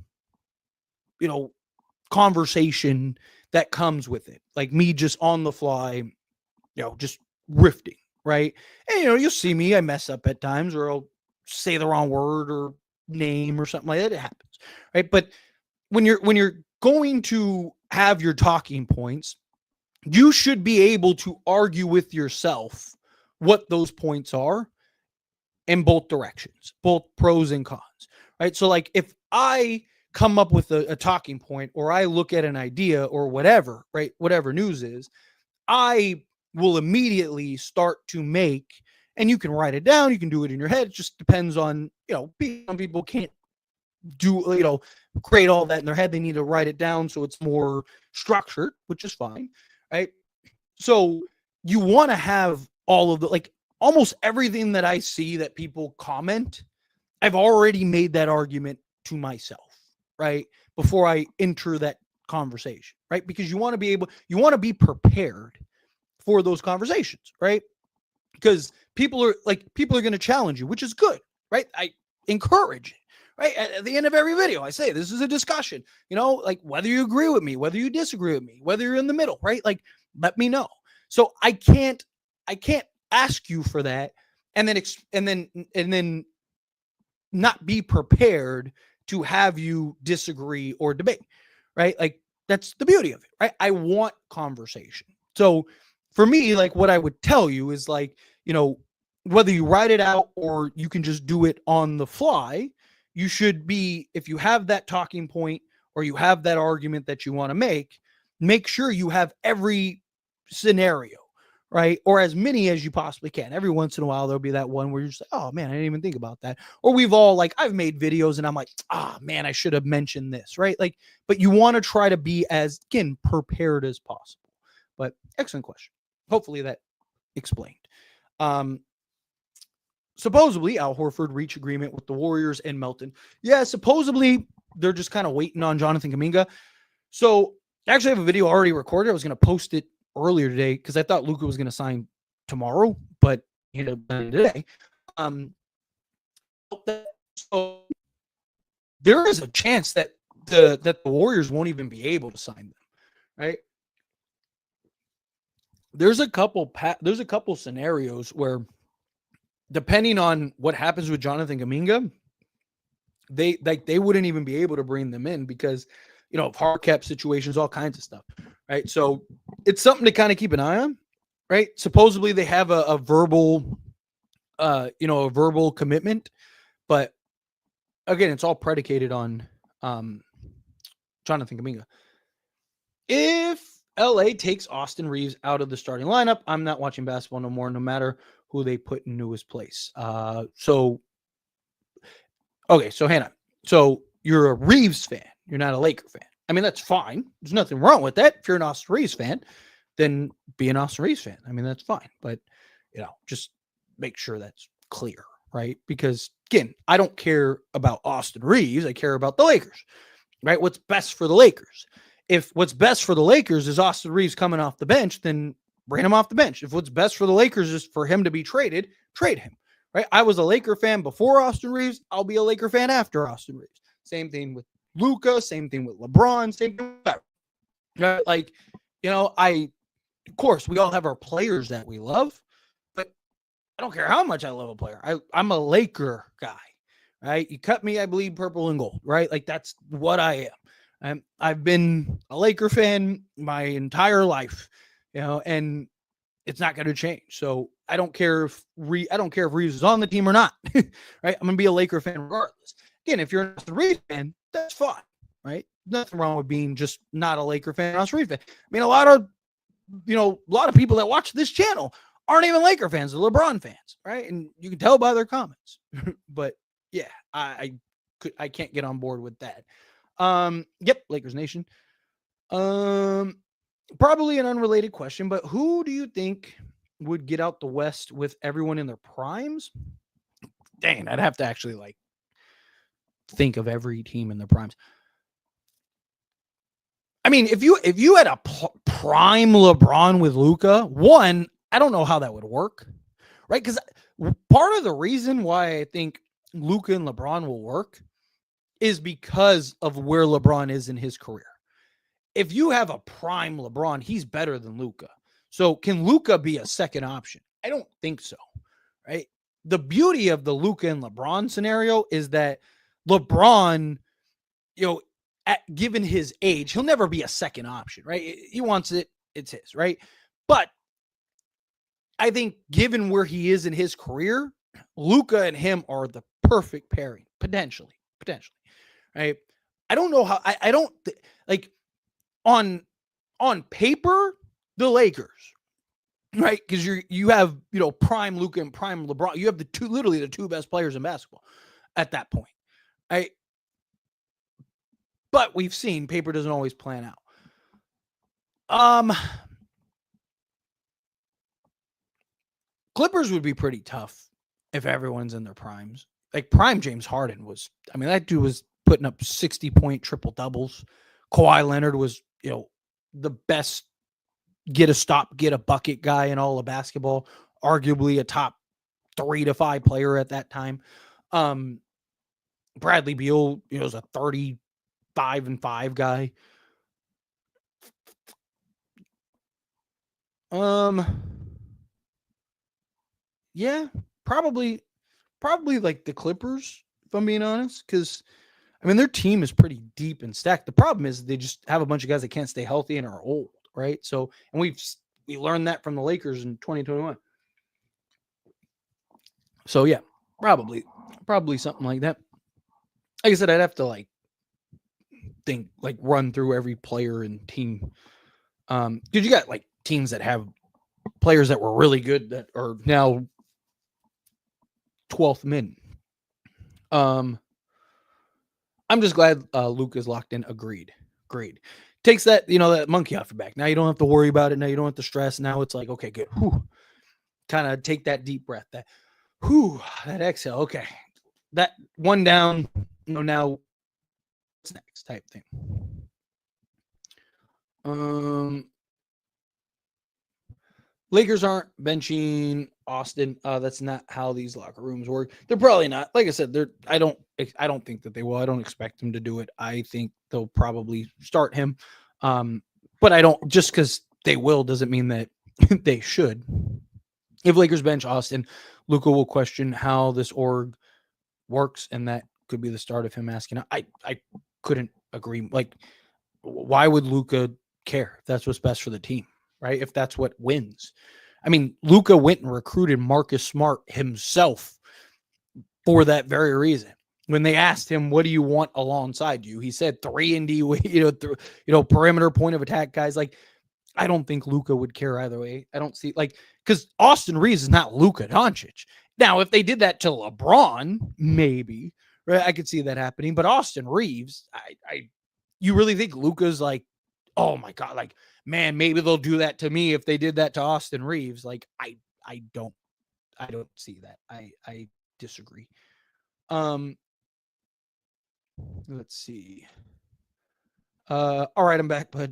conversation that comes with it. Like me just on the fly, just riffing, right? And, you'll see me, I mess up at times or I'll say the wrong word or name or something like that. It happens, right? But when you're going to have your talking points, you should be able to argue with yourself what those points are in both directions, both pros and cons, right? So like if I come up with a talking point or I look at an idea or whatever, right? Whatever news is, I will immediately start to make, and you can write it down. You can do it in your head. It just depends on, some people can't do, create all that in their head. They need to write it down so it's more structured, which is fine, right? So you want to have all of the, like almost everything that I see that people comment, I've already made that argument to myself, right? Before I enter that conversation, right? Because you want to be prepared for those conversations, right? Because people are going to challenge you, which is good, right? I encourage it, right? At the end of every video, I say, this is a discussion, like whether you agree with me, whether you disagree with me, whether you're in the middle, right? Like, let me know. So I can't ask you for that and then not be prepared to have you disagree or debate, right? Like that's the beauty of it, right? I want conversation. So for me, like what I would tell you is like, whether you write it out or you can just do it on the fly, you should be, if you have that talking point or you have that argument that you want to make sure you have every scenario, right? Or as many as you possibly can. Every once in a while, there'll be that one where you're just like, oh man, I didn't even think about that. Or we've all like, I've made videos and I'm like, man, I should have mentioned this, right? Like, but you want to try to be as, again, prepared as possible. But excellent question. Hopefully that explained. Supposedly Al Horford reached agreement with the Warriors and Melton. Yeah, supposedly they're just kind of waiting on Jonathan Kuminga. So I actually have a video already recorded. I was going to post it earlier today because I thought Luka was going to sign tomorrow, but he ended up signing today. So there is a chance that the Warriors won't even be able to sign them, right? There's a couple scenarios where, depending on what happens with Jonathan Kuminga, they wouldn't even be able to bring them in because, of hard cap situations, all kinds of stuff, right? So it's something to kind of keep an eye on, right? Supposedly they have a verbal, a verbal commitment, but again, it's all predicated on Jonathan Kuminga. If LA takes Austin Reaves out of the starting lineup, I'm not watching basketball no more, no matter who they put into his place. So Hannah, so you're a Reaves fan. You're not a Laker fan. I mean, that's fine. There's nothing wrong with that. If you're an Austin Reaves fan, then be an Austin Reaves fan. I mean, that's fine. But, just make sure that's clear, right? Because, again, I don't care about Austin Reaves. I care about the Lakers, right? What's best for the Lakers. If what's best for the Lakers is Austin Reaves coming off the bench, then bring him off the bench. If what's best for the Lakers is for him to be traded, trade him, right? I was a Laker fan before Austin Reaves. I'll be a Laker fan after Austin Reaves. Same thing with Luka, same thing with LeBron, same thing with that. Right? Like, of course, we all have our players that we love, but I don't care how much I love a player. I'm a Laker guy, right? You cut me, I bleed purple and gold, right? Like, that's what I am. I've been a Laker fan my entire life, and it's not going to change. So I don't care if Reaves is on the team or not, right? I'm going to be a Laker fan regardless. Again, if you're a Reaves fan, that's fine, right? Nothing wrong with being just not a Laker fan, not a Reaves fan. I mean, a lot of people that watch this channel aren't even Laker fans, they're LeBron fans, right? And you can tell by their comments. But yeah, I can't get on board with that. Yep, Lakers Nation. Probably an unrelated question, but who do you think would get out the West with everyone in their primes? Dang, I'd have to actually think of every team in their primes. I mean, if you had a prime LeBron with Luka, one, I don't know how that would work, right? Because part of the reason why I think Luka and LeBron will work is because of where LeBron is in his career. If you have a prime LeBron, he's better than Luka. So can Luka be a second option? I don't think so, right? The beauty of the Luka and LeBron scenario is that LeBron, given his age, he'll never be a second option, right? He wants it, it's his, right? But I think given where he is in his career, Luka and him are the perfect pairing, potentially, right? I don't know how, I don't, on paper, the Lakers, right? Because you have, prime Luka and prime LeBron. You have literally the two best players in basketball at that point, right? But we've seen paper doesn't always plan out. Clippers would be pretty tough if everyone's in their primes. Like prime James Harden was, that dude was putting up 60-point triple doubles. Kawhi Leonard was, the best get a stop, get a bucket guy in all of basketball, arguably a top 3 to 5 player at that time. Bradley Beal, was a 35-5 guy. Yeah, probably like the Clippers, if I'm being honest, because their team is pretty deep and stacked. The problem is they just have a bunch of guys that can't stay healthy and are old, right? So, and we learned that from the Lakers in 2021. So yeah, probably something like that. Like I said, I'd have to run through every player and team. Because you got teams that have players that were really good that are now 12th men. I'm just glad Luka is locked in. Agreed. Takes that, that monkey off your back. Now you don't have to worry about it. Now you don't have to stress. Now it's like, okay, good. Kind of take that deep breath. That exhale. Okay. That one down, now what's next type thing. Lakers aren't benching Austin. That's not how these locker rooms work. They're probably not. Like I said, I don't think that they will. I don't expect them to do it. I think they'll probably start him. But I don't, just because they will doesn't mean that they should. If Lakers bench Austin, Luka will question how this org works, and that could be the start of him asking. I couldn't agree. Like, why would Luka care if that's what's best for the team? Right? If that's what wins. I mean, Luka went and recruited Marcus Smart himself for that very reason. When they asked him, what do you want alongside you? He said 3-and-D, perimeter point of attack guys. Like, I don't think Luka would care either way. I don't see, because Austin Reaves is not Luka Dončić. Now, if they did that to LeBron, maybe, right? I could see that happening. But Austin Reaves, you really think Luka's like, oh my God, like, man, maybe they'll do that to me if they did that to Austin Reaves. Like, I don't see that. I disagree. Let's see. All right, I'm back, but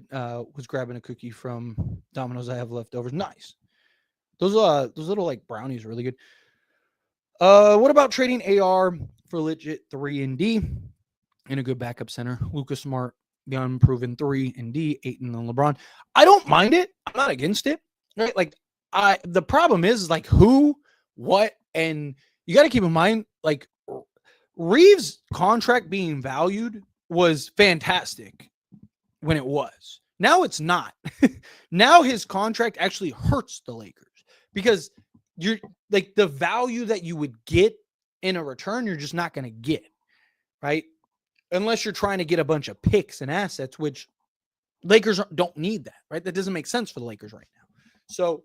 was grabbing a cookie from Domino's I have leftovers. Nice. Those little like brownies are really good. What about trading AR for legit 3-and-D and a good backup center? Luka Smart, the unproven 3-and-D, Ayton and LeBron. I don't mind it. I'm not against it. Right? Like, the problem is like who, what, and you got to keep in mind, like, Reaves' contract being valued was fantastic when it was. Now it's not. Now his contract actually hurts the Lakers because you're like the value that you would get in a return, you're just not going to get, right? Unless you're trying to get a bunch of picks and assets, which Lakers don't need that, right? That doesn't make sense for the Lakers right now. So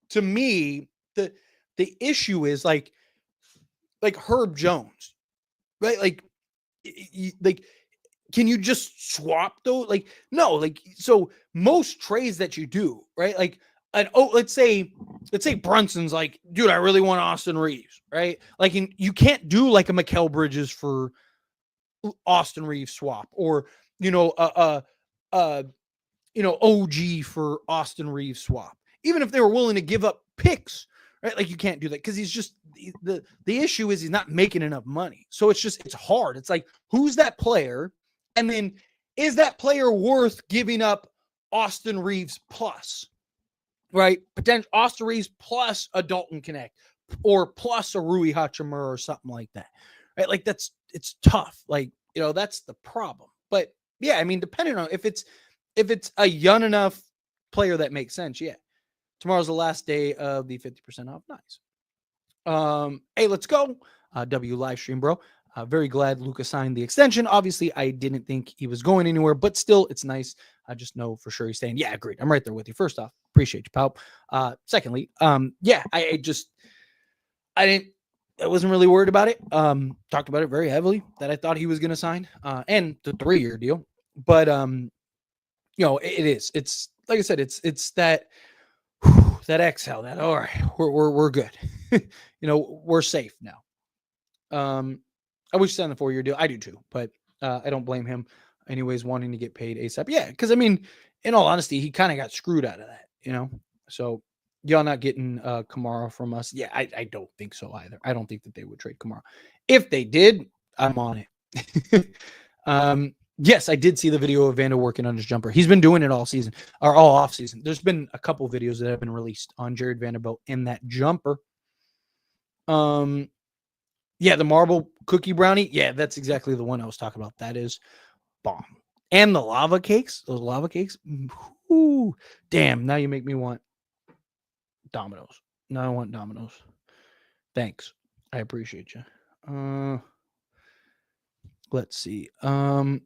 to me, the issue is like Herb Jones, right? Like can you just swap though? Like, no, like, so most trades that you do, right? Like, let's say Brunson's like, dude, I really want Austin Reaves, right? Like, you can't do like a Mikal Bridges for Austin Reaves swap, or OG for Austin Reaves swap. Even if they were willing to give up picks, right? Like, you can't do that because the issue is he's not making enough money. So it's hard. It's like, who's that player? And then is that player worth giving up Austin Reaves plus, right? Potential Austin Reaves plus a Dalton Connect or plus a Rui Hachimura or something like that, right? Like, it's tough. Like, that's the problem. But yeah, I mean, depending on if it's a young enough player that makes sense. Yeah. Tomorrow's the last day of the 50% off. Nice. Hey, let's go. W live stream, bro. Very glad Luka signed the extension. Obviously, I didn't think he was going anywhere, but still, it's nice. I just know for sure he's staying. Yeah, agreed. I'm right there with you. First off, appreciate you, pal. Secondly, yeah, I wasn't really worried about it. Talked about it very heavily that I thought he was going to sign, and the 3-year deal. But it's like I said, it's that exhale, that all right, we're good. We're safe now. I wish he signed the 4-year deal. I do too, but I don't blame him. Anyways, wanting to get paid ASAP. Yeah, because I mean, in all honesty, he kind of got screwed out of that, So y'all not getting Kamara from us. Yeah, I don't think so either. I don't think that they would trade Kamara. If they did, I'm on it. Yes, I did see the video of Vando working on his jumper. He's been doing it all season, or all off season. There's been a couple videos that have been released on Jared Vanderbilt in that jumper. Yeah, the marble cookie brownie. Yeah, that's exactly the one I was talking about. That is bomb. And the lava cakes, those lava cakes. Ooh, damn, now you make me want Domino's. Now I want Domino's. Thanks. I appreciate you. Let's see. I'm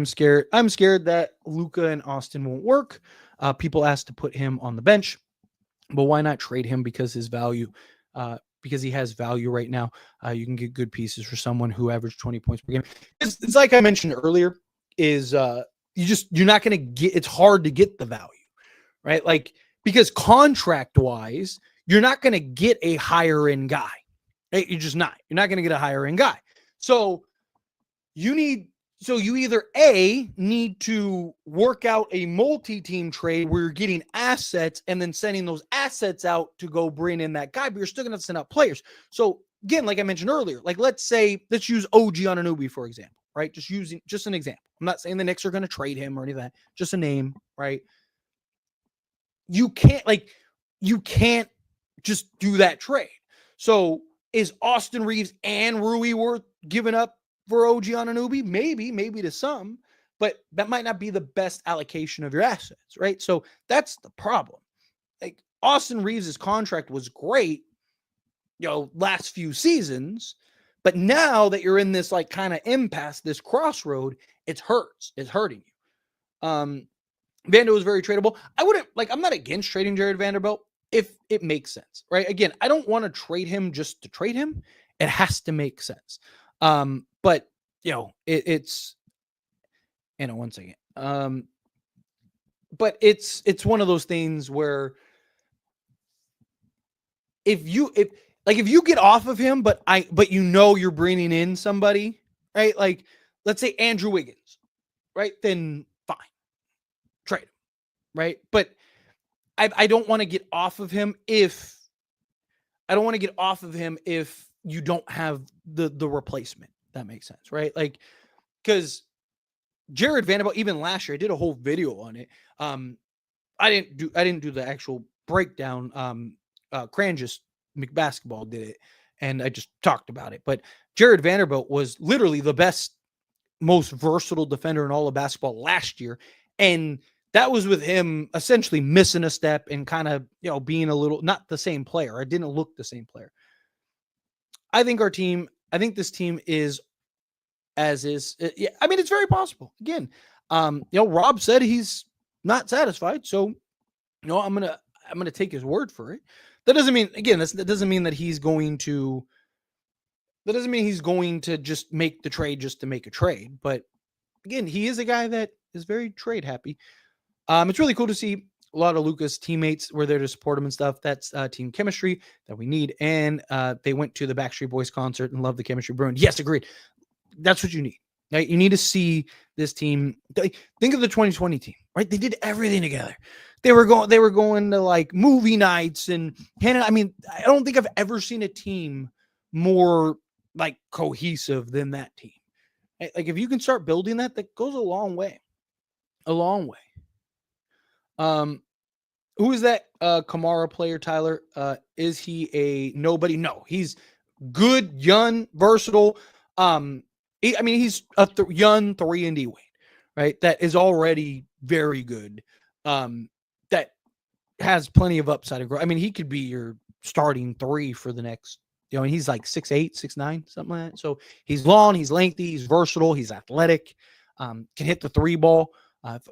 scared that Luka and Austin won't work. People asked to put him on the bench, but why not trade him because his value, because he has value right now. You can get good pieces for someone who averaged 20 points per game. It's like I mentioned earlier, is you're not going to get, it's hard to get the value, right? Like, because contract wise, you're not going to get a higher end guy. Right? You're just not. You're not going to get a higher end guy. So you either need to work out a multi-team trade where you're getting assets and then sending those assets out to go bring in that guy, but you're still going to send out players. So again, like I mentioned earlier, like let's use OG Anunoby, for example, right? Just an example. I'm not saying the Knicks are going to trade him or any of that, just a name, right? You can't just do that trade. So is Austin Reaves and Rui worth giving up for OG Anunoby? Maybe to some, but that might not be the best allocation of your assets, right? So that's the problem. Like Austin Reaves' contract was great, last few seasons, but now that you're in this like kind of impasse, this crossroad, it's hurting you. Vando is very tradable. I'm not against trading Jared Vanderbilt if it makes sense, right? Again, I don't want to trade him just to trade him. It has to make sense. But it's one second. But it's one of those things where if you get off of him, but you're bringing in somebody, right? Like let's say Andrew Wiggins, right? Then fine, trade him, right? But I don't want to get off of him if you don't have the replacement. That makes sense, right? Like, because Jared Vanderbilt, even last year, I did a whole video on it. I didn't do the actual breakdown. Cranjus McBasketball did it, and I just talked about it. But Jared Vanderbilt was literally the best, most versatile defender in all of basketball last year, and that was with him essentially missing a step and kind of being a little not the same player. I didn't look the same player. I think this team is as is. Yeah, I mean, it's very possible. Again, Rob said he's not satisfied, so I'm gonna take his word for it. That doesn't mean that doesn't mean that he's going to. That doesn't mean he's going to just make the trade just to make a trade. But again, he is a guy that is very trade happy. It's really cool to see a lot of Luka's teammates were there to support him and stuff. That's team chemistry that we need. And they went to the Backstreet Boys concert and loved the chemistry brewing. Yes, agreed. That's what you need. Right? You need to see this team. Think of the 2020 team, right? They did everything together. They were going to like movie nights and I mean, I don't think I've ever seen a team more like cohesive than that team. Like if you can start building that goes a long way. A long way. Who is that Kamara player, Tyler? Is he a nobody? No, he's good, young, versatile. He's a young 3-and-D weight, right? That is already very good. That has plenty of upside to grow. I mean, he could be your starting 3 for the next, and he's like 6'8", 6'9", something like that. So he's long, he's lengthy, he's versatile, he's athletic, can hit the 3 ball.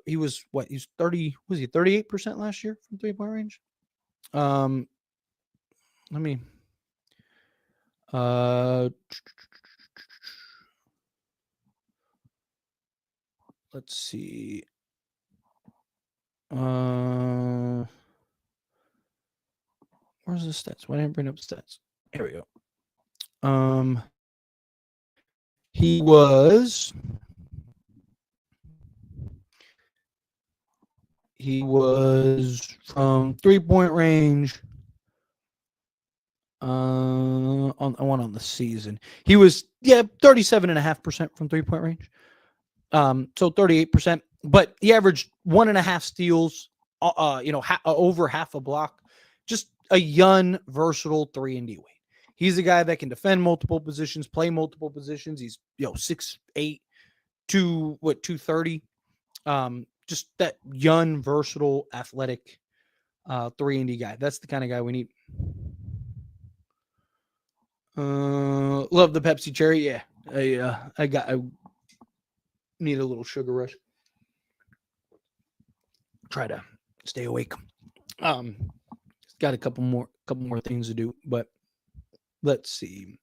He was 38% last year from 3-point range. Let's see. Where's the stats? Why didn't I bring up stats? Here we go. He was from 3-point range. On the season, he was 37.5% from 3-point range. So 38%, but he averaged 1.5 steals. Over half a block. Just a young, versatile 3-and-D weight. He's a guy that can defend multiple positions, play multiple positions. He's 6'8", 230. Just that young, versatile, athletic 3-and-D guy. That's the kind of guy we need. Love the Pepsi cherry. Yeah, I need a little sugar rush. Try to stay awake. Got a couple more things to do, but let's see.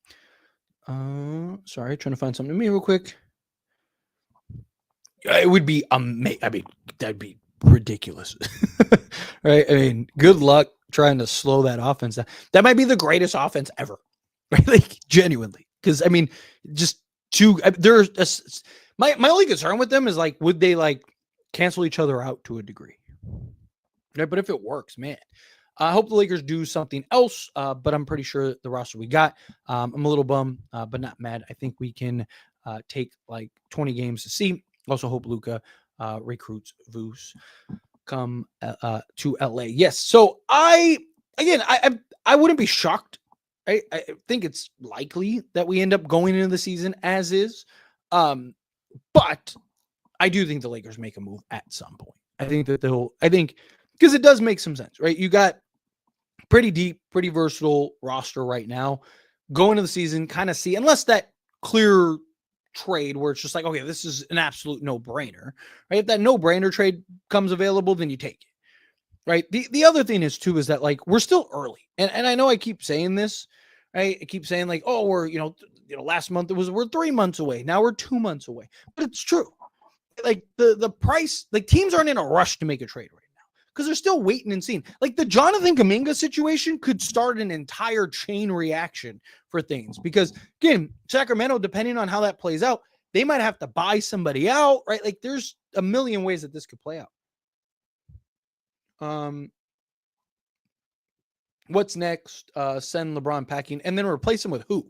Sorry, trying to find something to me real quick. It would be amazing. I mean, that'd be ridiculous, right? I mean, good luck trying to slow that offense down. That might be the greatest offense ever, right? Like, genuinely, because I mean, just there's my only concern with them is like, would they like cancel each other out to a degree, right? But if it works, man. I hope the Lakers do something else, but I'm pretty sure the roster we got. I'm a little bummed, but not mad. I think we can take like 20 games to see. Also hope Luka recruits Vus come to LA. Yes. So I wouldn't be shocked. I think it's likely that we end up going into the season as is. But I do think the Lakers make a move at some point. I think because it does make some sense, right? You got pretty deep, pretty versatile roster right now. Go into the season, kind of see, unless that clear trade where it's just like, okay, this is an absolute no-brainer, right? If that no-brainer trade comes available, then you take it, right? The other thing is too, is that like, we're still early. And I know I keep saying this, right? I keep saying like, oh, we're, last month we're 3 months away. Now we're 2 months away, but it's true. Like the price, like teams aren't in a rush to make a trade right now because they're still waiting and seeing. Like the Jonathan Kuminga situation could start an entire chain reaction for things because again, Sacramento, depending on how that plays out, they might have to buy somebody out, right? Like there's a million ways that this could play out. What's next? Send LeBron packing and then replace him with who?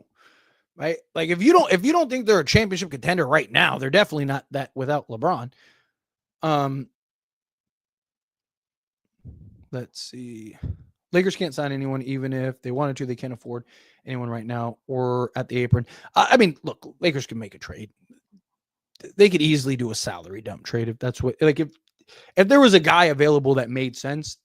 Right? Like if you don't think they're a championship contender right now, they're definitely not that without LeBron. Let's see. Lakers can't sign anyone, even if they wanted to. They can't afford anyone right now or at the apron. I mean, look, Lakers can make a trade. They could easily do a salary dump trade if that's what. Like if there was a guy available that made sense,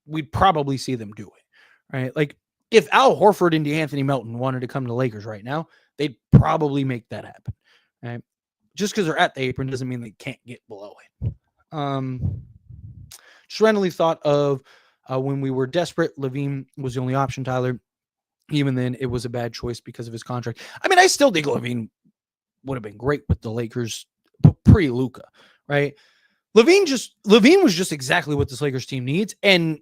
we'd probably see them do it, right? Like if Al Horford and DeAnthony Melton wanted to come to the Lakers right now, they'd probably make that happen, right? Just because they're at the apron doesn't mean they can't get below it. Just randomly thought of when we were desperate, LaVine was the only option, Tyler. Even then, it was a bad choice because of his contract. I mean, I still think LaVine would have been great with the Lakers pre-Luka, right? LaVine was just exactly what this Lakers team needs, and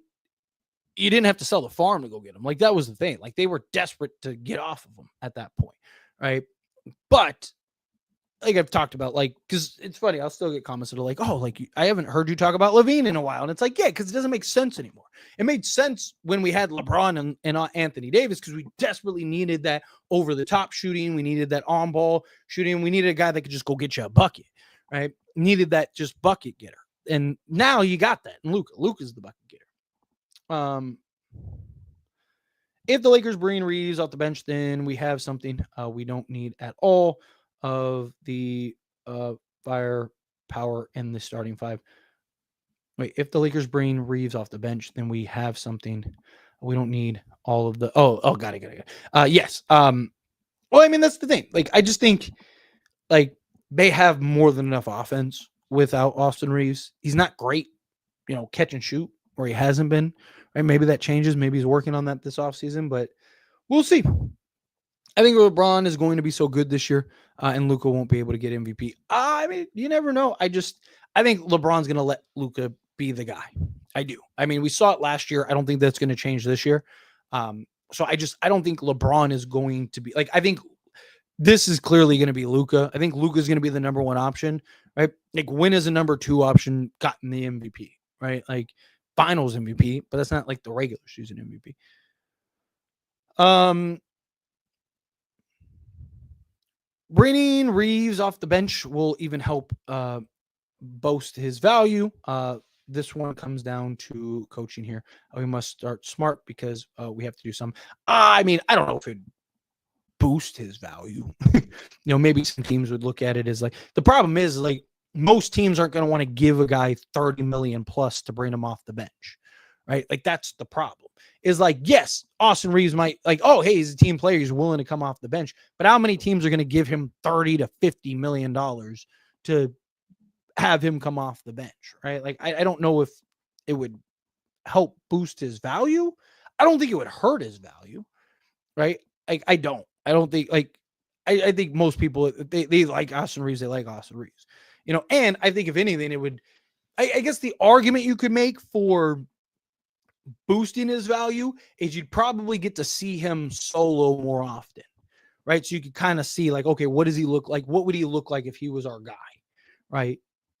you didn't have to sell the farm to go get him. Like, that was the thing. Like, they were desperate to get off of him at that point, right? But like I've talked about, like, because it's funny, I'll still get comments that are like, oh, like, I haven't heard you talk about LaVine in a while. And it's like, yeah, because it doesn't make sense anymore. It made sense when we had LeBron and Anthony Davis because we desperately needed that over-the-top shooting. We needed that on-ball shooting. We needed a guy that could just go get you a bucket, right? Needed that just bucket getter. And now you got that. And Luka's the bucket getter. If the Lakers bring Reaves off the bench, then we have something we don't need at all of the firepower in the starting five. Wait, if the Lakers bring Reaves off the bench, then we have something. We don't need all of the. Oh, got it. Yes. Well, I mean, that's the thing. Like, I just think like they have more than enough offense without Austin Reaves. He's not great, catch and shoot, or he hasn't been. Right? Maybe that changes. Maybe he's working on that this offseason, but we'll see. I think LeBron is going to be so good this year, and Luka won't be able to get MVP. I mean, you never know. I think LeBron's going to let Luka be the guy. I do. I mean, we saw it last year. I don't think that's going to change this year. So I don't think LeBron is going to be like, I think this is clearly going to be Luka. I think Luka is going to be the number one option, right? Like, when is a number two option gotten the MVP, right? Like, finals MVP, but that's not like the regular season MVP. Bringing Reaves off the bench will even help boast his value. This one comes down to coaching here. We must start smart because we have to do some. I mean, I don't know if it boost his value. Maybe some teams would look at it as like, the problem is like most teams aren't going to want to give a guy 30 million plus to bring him off the bench, right? Like, that's the problem. Is like, yes, Austin Reaves might like, oh, hey, he's a team player, he's willing to come off the bench, but how many teams are going to give him 30 to 50 million dollars to have him come off the bench, right? Like, I don't know if it would help boost his value. I don't think it would hurt his value, right? Like I don't think like I think most people they like Austin Reaves, they like Austin Reaves, and I think if anything, it would. I guess the argument you could make for boosting his value is you'd probably get to see him solo more often, right? So you could kind of see like, okay, what does he look like? What would he look like if he was our guy, right?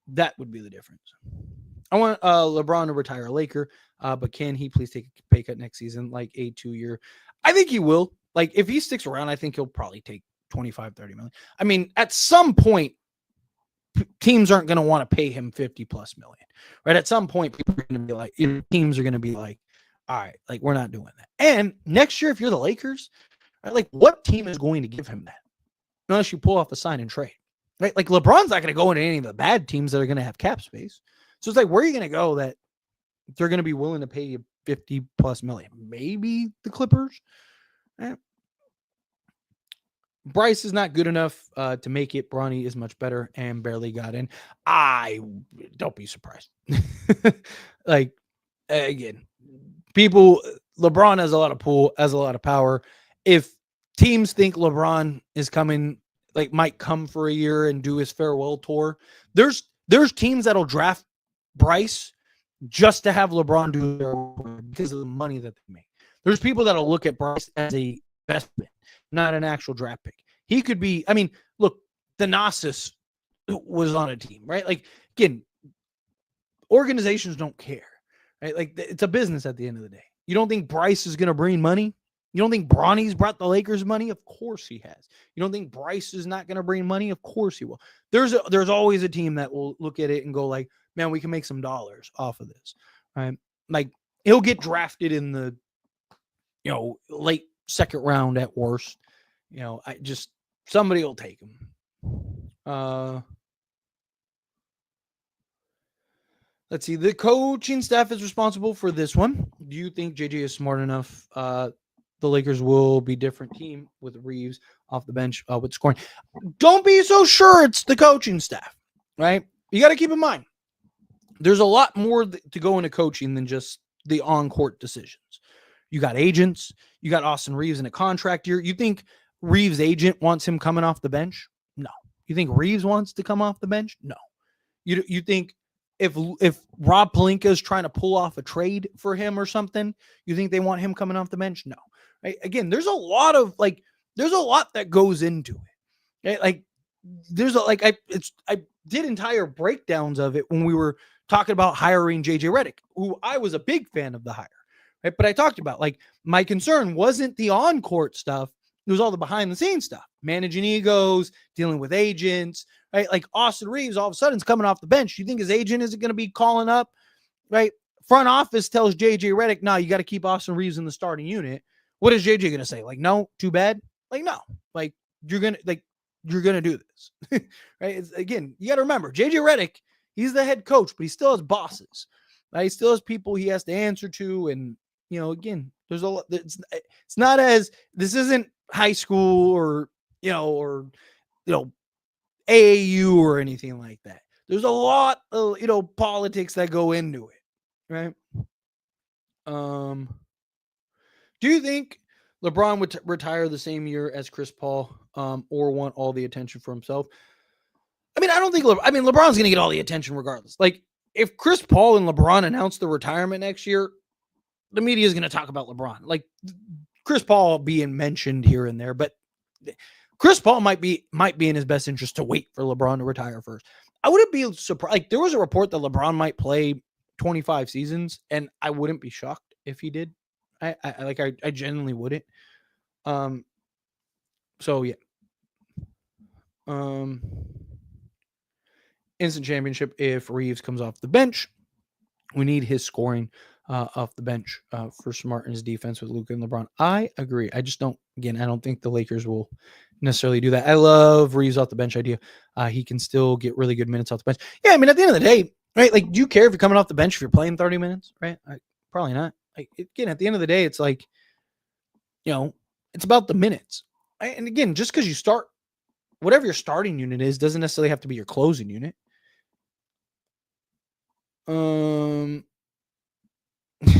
That would be the difference. I want LeBron to retire a Laker, but can he please take a pay cut next season, like a 2-year? I think he will. Like if he sticks around, I think he'll probably take 25, 30 million. I mean, at some point, teams aren't going to want to pay him 50 plus million, right? At some point, people are going to be like, teams are going to be like, all right, like we're not doing that. And next year, if you're the Lakers, right, like what team is going to give him that? Unless you pull off a sign and trade, right? Like LeBron's not going to go into any of the bad teams that are going to have cap space. So it's like, where are you going to go that they're going to be willing to pay you 50 plus million? Maybe the Clippers. Bryce is not good enough to make it. Bronny is much better and barely got in. I don't be surprised. Like, again, LeBron has a lot of pull, has a lot of power. If teams think LeBron is coming, like might come for a year and do his farewell tour, there's teams that'll draft Bryce just to have LeBron do their tour because of the money that they make. There's people that'll look at Bryce as a investment, not an actual draft pick. He could be, I mean, look, Thanasis was on a team, right? Like, again, organizations don't care, right? Like, it's a business at the end of the day. You don't think Bryce is going to bring money? You don't think Bronny's brought the Lakers money? Of course he has. You don't think Bryce is not going to bring money? Of course he will. There's always a team that will look at it and go like, man, we can make some dollars off of this, right? Like, he'll get drafted in the, late second round at worst. Somebody will take him. Let's see. The coaching staff is responsible for this one. Do you think JJ is smart enough? The Lakers will be a different team with Reaves off the bench with scoring. Don't be so sure it's the coaching staff, right? You got to keep in mind, there's a lot more to go into coaching than just the on-court decisions. You got agents. You got Austin Reaves in a contract year. You think Reaves' agent wants him coming off the bench? No. You think Reaves wants to come off the bench? No. You think if Rob Pelinka is trying to pull off a trade for him or something, you think they want him coming off the bench? No. Right? Again, there's a lot that goes into it. Right? Like I did entire breakdowns of it when we were talking about hiring JJ Redick, who I was a big fan of the hire. Right? But I talked about like my concern wasn't the on-court stuff. It was all the behind-the-scenes stuff, managing egos, dealing with agents, right? Like Austin Reaves all of a sudden is coming off the bench. You think his agent isn't going to be calling up, right? Front office tells JJ Redick, no, you got to keep Austin Reaves in the starting unit. What is JJ going to say? Like, no, too bad? Like, no. Like, you're going to do this, right? Again, you got to remember, JJ Redick, he's the head coach, but he still has bosses, right? He still has people he has to answer to. And, again, there's a lot. It's not as, this isn't high school or AAU or anything like that. There's a lot of, politics that go into it, right? Do you think LeBron would retire the same year as Chris Paul, or want all the attention for himself? I mean, I don't think LeBron's going to get all the attention regardless. Like, if Chris Paul and LeBron announce the retirement next year, the media is going to talk about LeBron. Like, Chris Paul being mentioned here and there, but Chris Paul might be in his best interest to wait for LeBron to retire first. I wouldn't be surprised. Like, there was a report that LeBron might play 25 seasons, and I wouldn't be shocked if he did. I genuinely wouldn't. So yeah. Instant championship if Reaves comes off the bench. We need his scoring off the bench for Smart and his defense with Luka and LeBron. I agree. I just don't. Again, I don't think the Lakers will necessarily do that. I love Reaves off the bench idea. He can still get really good minutes off the bench. Yeah, I mean, at the end of the day, right? Like, do you care if you're coming off the bench if you're playing 30 minutes? Right? Probably not. Like, again, at the end of the day, it's like, it's about the minutes. Right? And again, just because you start, whatever your starting unit is, doesn't necessarily have to be your closing unit.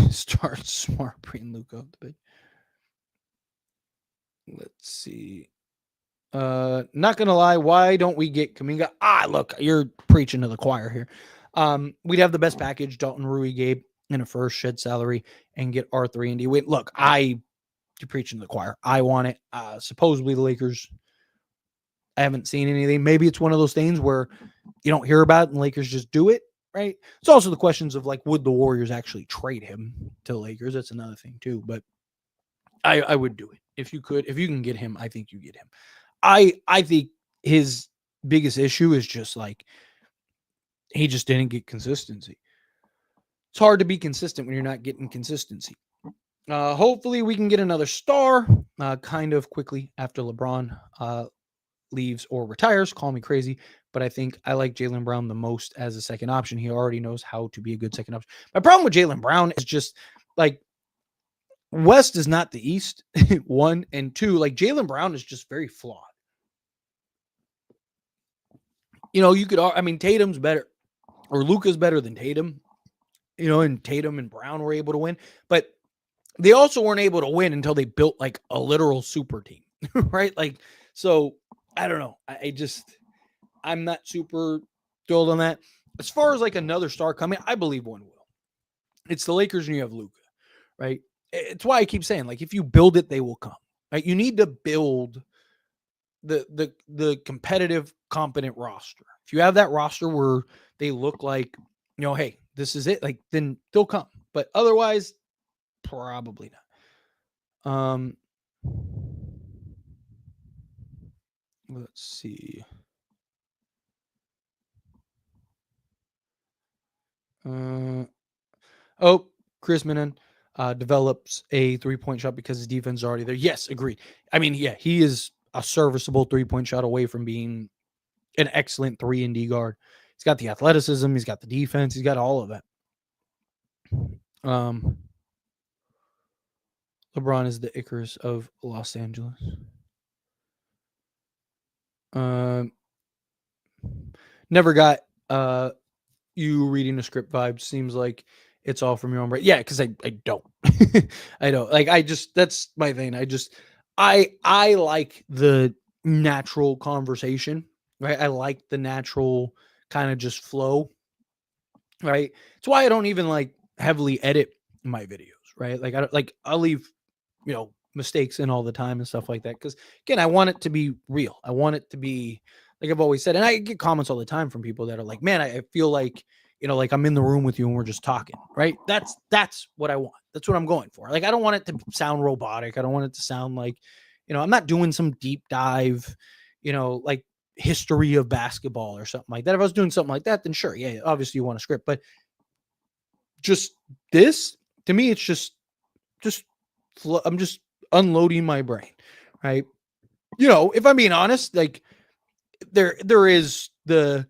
Start Smart, bring Luka up the bench. Let's see. Not gonna lie, why don't we get Kaminga? Look, you're preaching to the choir here. We'd have the best package, Dalton, Rui, Gabe in a first, shed salary, and get R3 and D. Wait, look, you're preaching to the choir. I want it. Supposedly the Lakers, I haven't seen anything. Maybe it's one of those things where you don't hear about it and Lakers just do it, right? It's also the questions of like, would the Warriors actually trade him to the Lakers? That's another thing too. But I would do it. If you can get him, I think you get him. I think his biggest issue is just like he just didn't get consistency. It's hard to be consistent when you're not getting consistency. Hopefully we can get another star kind of quickly after LeBron leaves or retires. Call me crazy, but I think I like Jaylen Brown the most as a second option. He already knows how to be a good second option. My problem with Jaylen Brown is just like West is not the East, one, and two, like Jaylen Brown is just very flawed. You could, Tatum's better or Luka's better than Tatum, and Tatum and Brown were able to win, but they also weren't able to win until they built like a literal super team, right? Like, so I don't know. I'm not super thrilled on that. As far as like another star coming, I believe one will. It's the Lakers and you have Luka, right? It's why I keep saying, like, if you build it, they will come. Right? You need to build the competitive, competent roster. If you have that roster where they look like, hey, this is it, like, then they'll come. But otherwise, probably not. Let's see. Chris Minnen develops a 3-point shot because his defense is already there. Yes, agreed. I mean, yeah, he is a serviceable 3-point shot away from being an excellent 3-and-D guard. He's got the athleticism. He's got the defense. He's got all of that. LeBron is the Icarus of Los Angeles. Never got you reading the script vibe. Seems like it's all from your own brain. Yeah, because I don't. I don't. Like, that's my thing. I like the natural conversation, right? I like the natural kind of just flow, right? It's why I don't even like heavily edit my videos, right? Like, I'll leave, mistakes in all the time and stuff like that. Because again, I want it to be real. I want it to be like I've always said, and I get comments all the time from people that are like, "Man, I feel like like I'm in the room with you and we're just talking." Right? That's what I want. That's what I'm going for. Like, I don't want it to sound robotic. I don't want it to sound like, I'm not doing some deep dive, like history of basketball or something like that. If I was doing something like that, then sure, yeah, obviously you want a script, but just this to me, it's just I'm just unloading my brain, right? If I'm being honest, like there is the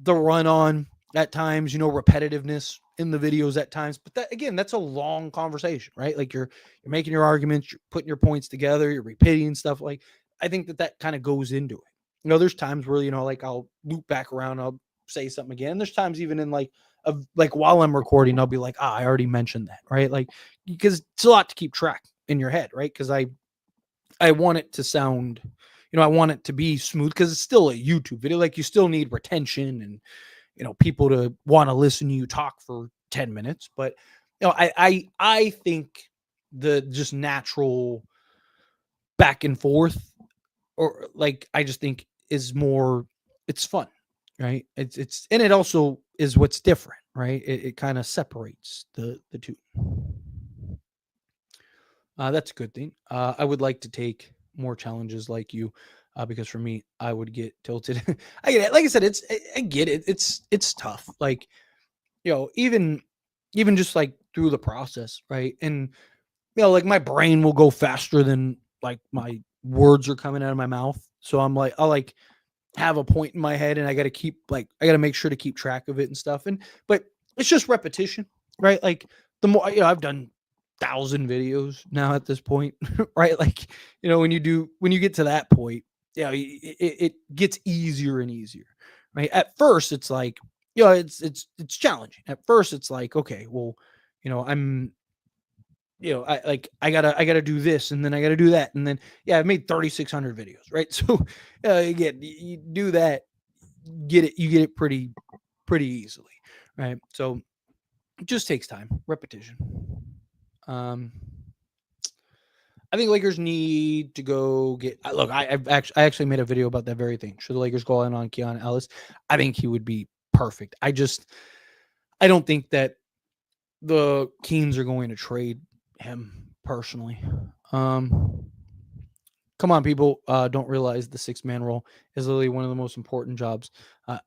run on at times, repetitiveness in the videos at times, but that, again, that's a long conversation, right? Like you're making your arguments, you're putting your points together, you're repeating stuff. Like, I think that kind of goes into it. There's times where, like I'll loop back around, I'll say something again. There's times even in like while I'm recording, I'll be like, I already mentioned that, right? Like, because it's a lot to keep track in your head, right? Because I want it to sound, I want it to be smooth because it's still a YouTube video. Like, you still need retention and, people to want to listen to you talk for 10 minutes. But, I think the just natural back and forth, or like, I just think is more, it's fun, right? And it also is what's different, right? It kind of separates the two. That's a good thing. I would like to take more challenges like you, because for me, I would get tilted. I get it. Like I said, I get it. It's tough. Like, even just like through the process, right? And like my brain will go faster than like my words are coming out of my mouth. So I'll like have a point in my head, and I got to make sure to keep track of it and stuff. But it's just repetition, right? Like, the more, I've done 1,000 videos now at this point, right? Like, when you get to that point, it gets easier and easier, right? At first, it's like, it's challenging. At first, it's like, okay, well, I'm, I gotta do this, and then I gotta do that, and then I've made 3,600 videos, right? So again, you do that, you get it pretty easily, right? So it just takes time, repetition. I think Lakers need to go get. Look, I actually made a video about that very thing. Should the Lakers go in on Keon Ellis? I think he would be perfect. I don't think that the Kings are going to trade him personally. Come on, people, don't realize the 6-man role is literally one of the most important jobs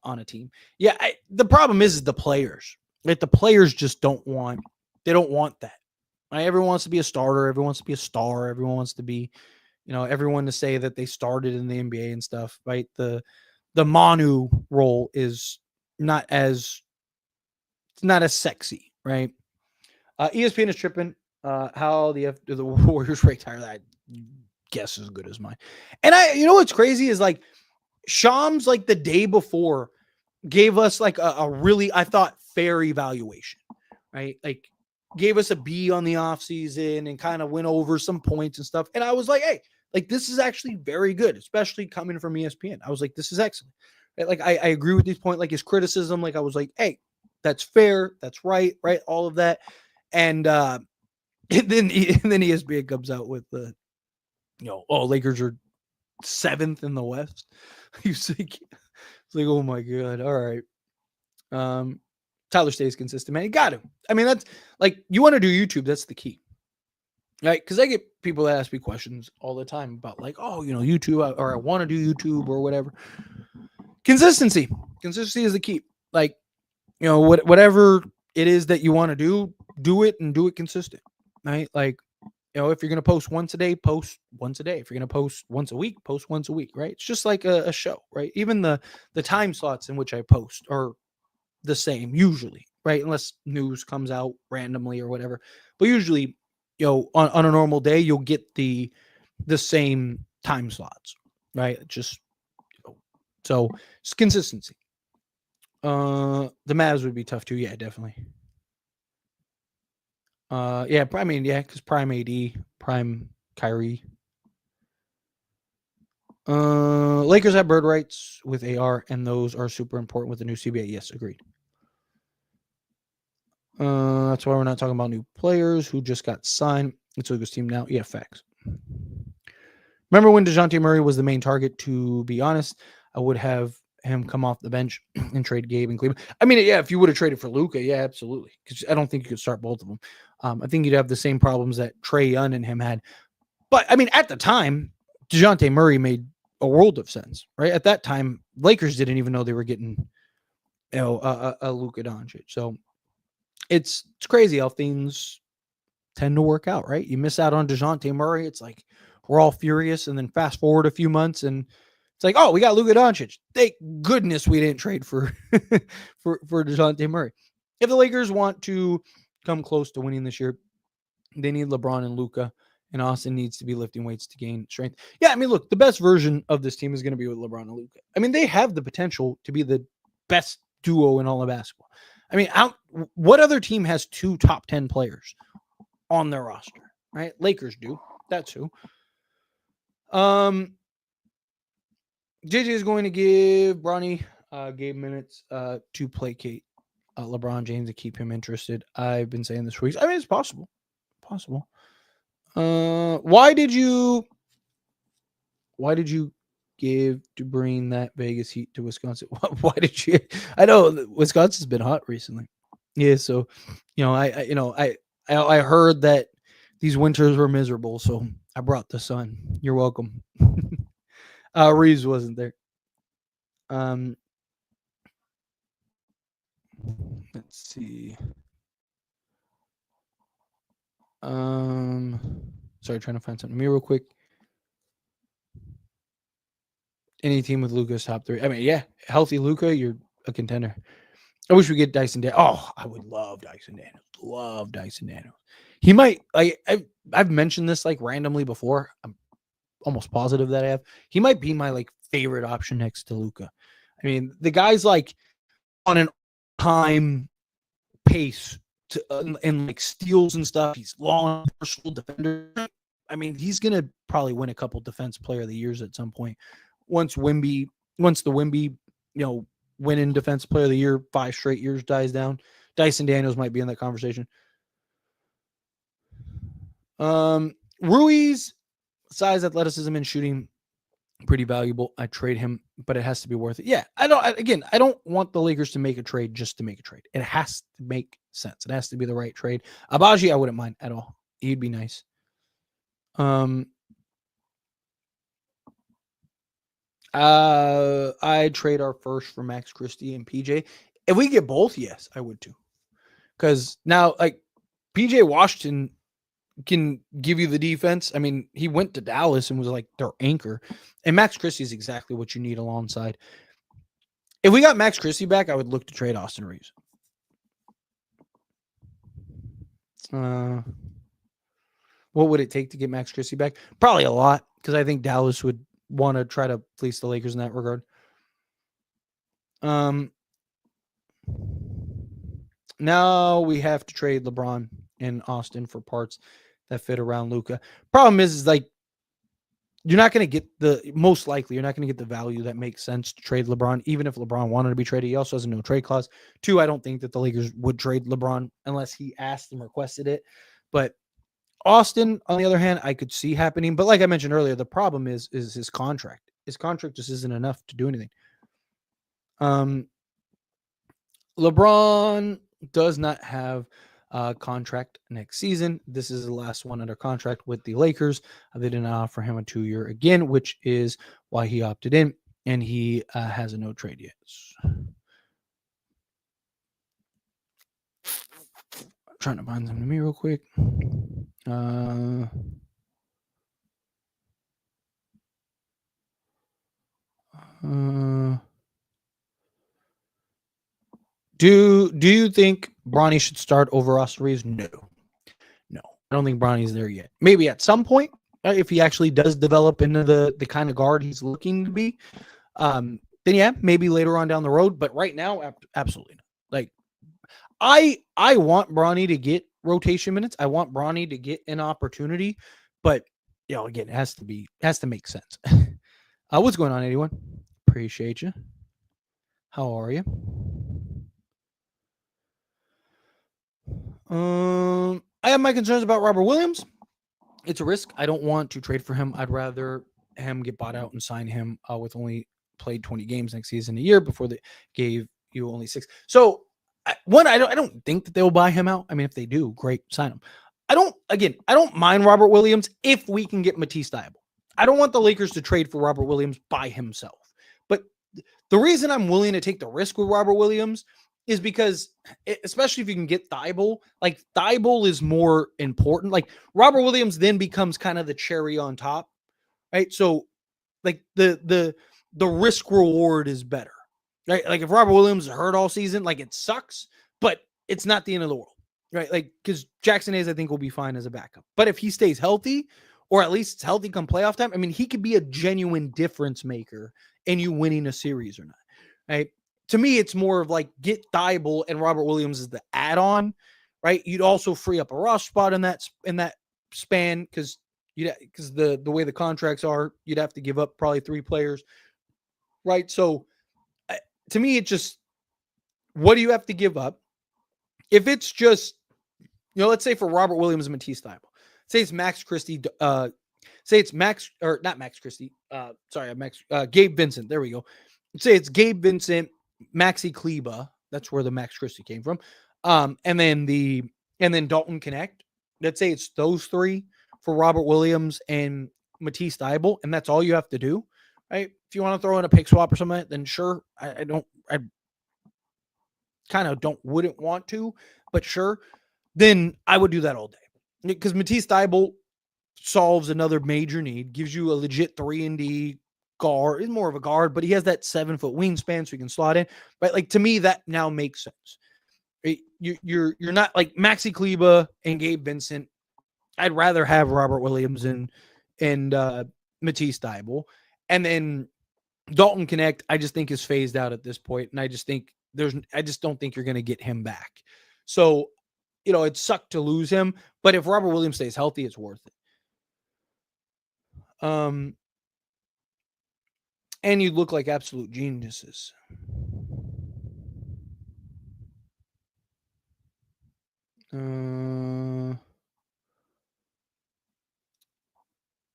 on a team. Yeah, the problem is the players. Like, the players just don't want that. Right? Everyone wants to be a starter. Everyone wants to be a star. Everyone wants to be, everyone to say that they started in the NBA and stuff, right? The Manu role is not as sexy, right? ESPN is tripping. How the Warriors ranked higher, that guess as good as mine. And what's crazy is like Shams, like the day before, gave us like a really, I thought, fair evaluation, right? Like gave us a B on the offseason and kind of went over some points and stuff. And I was like, hey, like this is actually very good, especially coming from ESPN. I was like, this is excellent. Right? Like I agree with these points, like his criticism. Like I was like, hey, that's fair, that's right, all of that. And then ESPN comes out with the, Lakers are 7th in the West. It's like, oh my God. All right. Tyler stays consistent, man. You got him. I mean, that's like, you want to do YouTube. That's the key, right? Because I get people that ask me questions all the time about like, oh, YouTube, or I want to do YouTube or whatever. Consistency is the key. Like, whatever it is that you want to do it and do it consistent, right? Like, if you're going to post once a day, post once a day. If you're going to post once a week, post once a week, right? It's just like a show, right? Even the time slots in which I post are the same usually, right? Unless news comes out randomly or whatever. But usually, on a normal day, you'll get the same time slots, right? Just so it's consistency. The Mavs would be tough too. Yeah, definitely. Yeah, I mean, yeah, because prime AD, prime Kyrie. Lakers have bird rights with AR, and those are super important with the new CBA. Yes, agreed. That's why we're not talking about new players who just got signed. It's Luka's team now. Yeah, facts. Remember when DeJounte Murray was the main target? To be honest, I would have him come off the bench and trade Gabe and Cleveland. I mean, yeah, if you would have traded for Luka, yeah, absolutely. Because I don't think you could start both of them. I think you'd have the same problems that Trae Young and him had. But I mean, at the time, DeJounte Murray made a world of sense, right? At that time, Lakers didn't even know they were getting, a Luka Dončić. So it's crazy how things tend to work out, right? You miss out on DeJounte Murray. It's like we're all furious, and then fast forward a few months, and it's like, oh, we got Luka Dončić. Thank goodness we didn't trade for for DeJounte Murray. If the Lakers want to come close to winning this year, they need LeBron and Luka, and Austin needs to be lifting weights to gain strength. Yeah, I mean, look, the best version of this team is going to be with LeBron and Luka. I mean, they have the potential to be the best duo in all of basketball. I mean, what other team has 2 top 10 players on their roster, right? Lakers do. That's who. JJ is going to give Bronny Gabe minutes to placate LeBron James to keep him interested. I've been saying this for weeks. I mean, it's possible. Why did you give to bring that Vegas Heat to Wisconsin? Why did you? I know Wisconsin's been hot recently. Yeah, so I heard that these winters were miserable, so I brought the sun. You're welcome. Reaves wasn't there. Let's see. Sorry, trying to find something real quick. Any team with Luka's top 3. I mean, yeah, healthy Luka, you're a contender. I wish we get Dyson Daniels. Oh, I would love Dyson Daniels. He might. I've mentioned this like randomly before. I'm almost positive that I have. He might be my like favorite option next to Luka. I mean, the guy's like on an time pace and like steals and stuff. He's long, versatile defender. I mean, he's gonna probably win a couple Defense Player of the Years at some point. Once the Wemby, winning Defense Player of the Year 5 straight years dies down, Dyson Daniels might be in that conversation. Ruiz, size, athleticism, and shooting, pretty valuable. I trade him, but it has to be worth it. Yeah, I don't want the Lakers to make a trade just to make a trade. It has to make sense. It has to be the right trade. Abaji, I wouldn't mind at all. He'd be nice. I'd trade our first for Max Christie and PJ. If we get both, yes, I would too. Because now, like, PJ Washington can give you the defense. I mean, he went to Dallas and was like their anchor. And Max Christie is exactly what you need alongside. If we got Max Christie back, I would look to trade Austin Reaves. What would it take to get Max Christie back? Probably a lot, because I think Dallas would want to try to fleece the Lakers in that regard. Now we have to trade LeBron and Austin for parts that fit around Luka. Problem is like, you're not going to get most likely, you're not going to get the value that makes sense to trade LeBron, even if LeBron wanted to be traded. He also has a no trade clause. 2, I don't think that the Lakers would trade LeBron unless he asked and requested it. But Austin, on the other hand, I could see happening. But like I mentioned earlier, the problem is his contract. His contract just isn't enough to do anything. LeBron does not have a contract next season. This is the last one under contract with the Lakers. They did not offer him a 2-year again, which is why he opted in, and he has a no trade yet. I'm trying to find something to me real quick. Do you think Bronny should start over Austin Reaves? No. I don't think Bronny's there yet. Maybe at some point, if he actually does develop into the kind of guard he's looking to be, then yeah, maybe later on down the road. But right now, absolutely not. Like, I want Bronny to get rotation minutes. I want Bronny to get an opportunity, but again, it has to make sense. What's going on, anyone? Appreciate you. How are you? I have my concerns about Robert Williams. It's a risk. I don't want to trade for him. I'd rather him get bought out and sign him with only played 20 games next season a year before they gave you only 6. So I don't think that they'll buy him out. I mean, if they do, great, sign him. I don't mind Robert Williams if we can get Matisse Thybulle. I don't want the Lakers to trade for Robert Williams by himself. But the reason I'm willing to take the risk with Robert Williams is because, especially if you can get Thybulle, like Thybulle is more important. Like Robert Williams then becomes kind of the cherry on top, right? So like the risk reward is better, right? Like if Robert Williams is hurt all season, like it sucks, but it's not the end of the world, right? Like because Jackson Hayes, I think, will be fine as a backup. But if he stays healthy, or at least it's healthy come playoff time, I mean, he could be a genuine difference maker in you winning a series or not, right? To me, it's more of like get Thybulle and Robert Williams as the add-on, right? You'd also free up a roster spot in that span because the way the contracts are, you'd have to give up probably 3 players, right? So to me, it just, what do you have to give up? If it's just, let's say for Robert Williams and Matisse Thybulle, say it's Max Christie, Gabe Vincent. There we go. Say it's Gabe Vincent, Maxi Kleba. That's where the Max Christie came from. And then Dalton Connect. Let's say it's those 3 for Robert Williams and Matisse Thybulle, and that's all you have to do, right? If you want to throw in a pick swap or something, then sure. I kind of wouldn't want to, but sure. Then I would do that all day because Matisse Thybulle solves another major need, gives you a legit 3-and-D guard. Is more of a guard, but he has that 7-foot wingspan, so he can slot in. Right, like to me, that now makes sense. Right? You're not like Maxi Kleba and Gabe Vincent. I'd rather have Robert Williams and Matisse Thybulle, and then Dalton Connect. I just think is phased out at this point, and I just don't think you're going to get him back. So it sucked to lose him. But if Robert Williams stays healthy, it's worth it. And you look like absolute geniuses.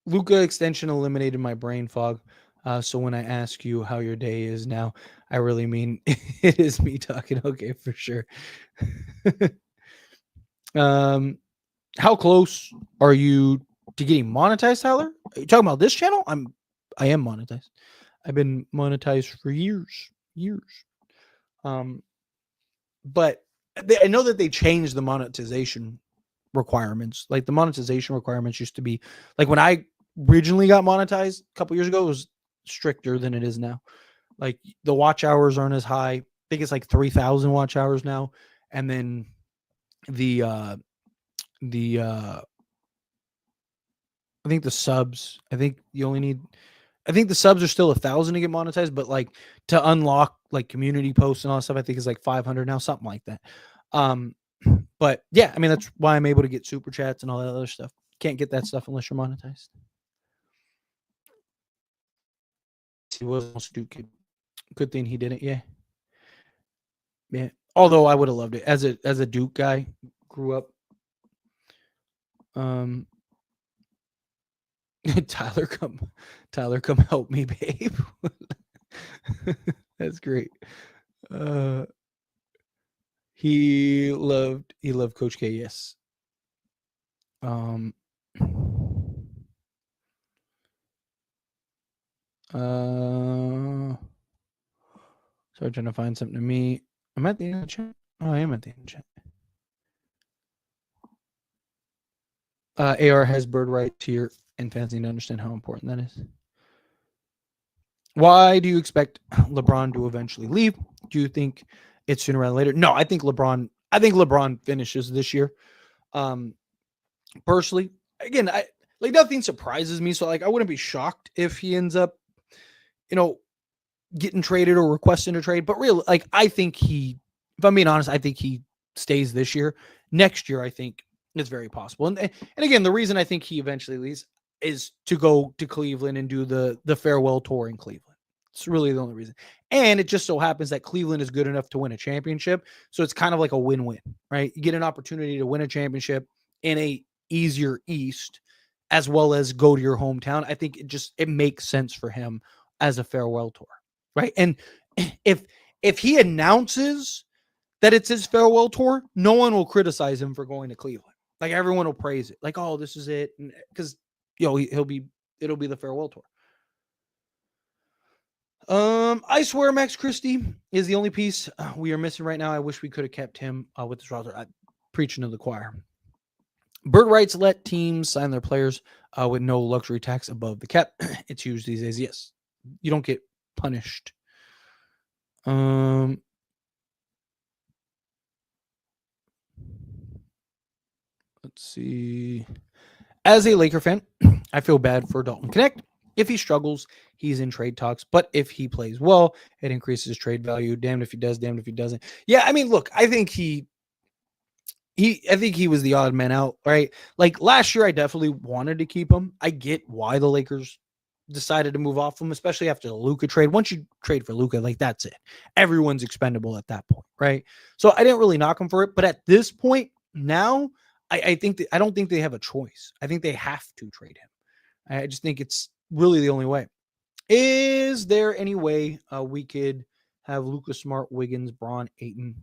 Luka extension eliminated my brain fog. So when I ask you how your day is now, I really mean it is me talking. Okay, for sure. How close are you to getting monetized, Tyler? Are you talking about this channel? I am monetized. I've been monetized for years. But I know that they changed the monetization requirements. Like the monetization requirements used to be like when I originally got monetized a couple years ago, it was stricter than it is now. Like the watch hours aren't as high. I think it's like 3,000 watch hours now. And then the I think the subs, I think the subs are still 1,000 to get monetized, but like to unlock like community posts and all that stuff, I think it's like 500 now, something like that. But yeah, I mean, that's why I'm able to get super chats and all that other stuff. Can't get that stuff unless you're monetized. He was stupid. Good thing he didn't. Yeah. Although I would have loved it as a Duke guy, grew up. Tyler, come help me, babe. That's great. He loved Coach K. Yes. Sorry, trying to find something to me. I'm at the end of the chat. Oh, I am at the end of the chat. AR has bird rights here, and fans need to understand how important that is. Why do you expect LeBron to eventually leave? Do you think it's sooner rather than later? No, I think LeBron finishes this year. Personally, again, nothing surprises me, so like I wouldn't be shocked if he ends up, getting traded or requesting a trade. But really, like I think if I'm being honest, I think he stays this year. Next year, I think it's very possible. And again, the reason I think he eventually leaves is to go to Cleveland and do the farewell tour in Cleveland. It's really the only reason. And it just so happens that Cleveland is good enough to win a championship. So it's kind of like a win-win, right? You get an opportunity to win a championship in a easier East, as well as go to your hometown. I think it makes sense for him as a farewell tour, right? And if he announces that it's his farewell tour, no one will criticize him for going to Cleveland. Like everyone will praise it. Like, oh, this is it. Because it'll be the farewell tour. I swear Max Christie is the only piece we are missing right now. I wish we could have kept him with this roster. I'm preaching to the choir. Bird rights let teams sign their players with no luxury tax above the cap. It's huge these days. Yes. You don't get punished. Let's see. As a Laker fan, I feel bad for Dalton Connect. If he struggles, he's in trade talks. But if he plays well, it increases trade value. Damned if he does, damned if he doesn't. Yeah, I mean, look, I think he was the odd man out, right? Like last year, I definitely wanted to keep him. I get why the Lakers decided to move off him, especially after the Luka trade. Once you trade for Luka, like that's it. Everyone's expendable at that point, right? So I didn't really knock him for it. But at this point now, I don't think they have a choice. I think they have to trade him. I just think it's really the only way. Is there any way we could have Luka, Smart, Wiggins, Braun, Ayton,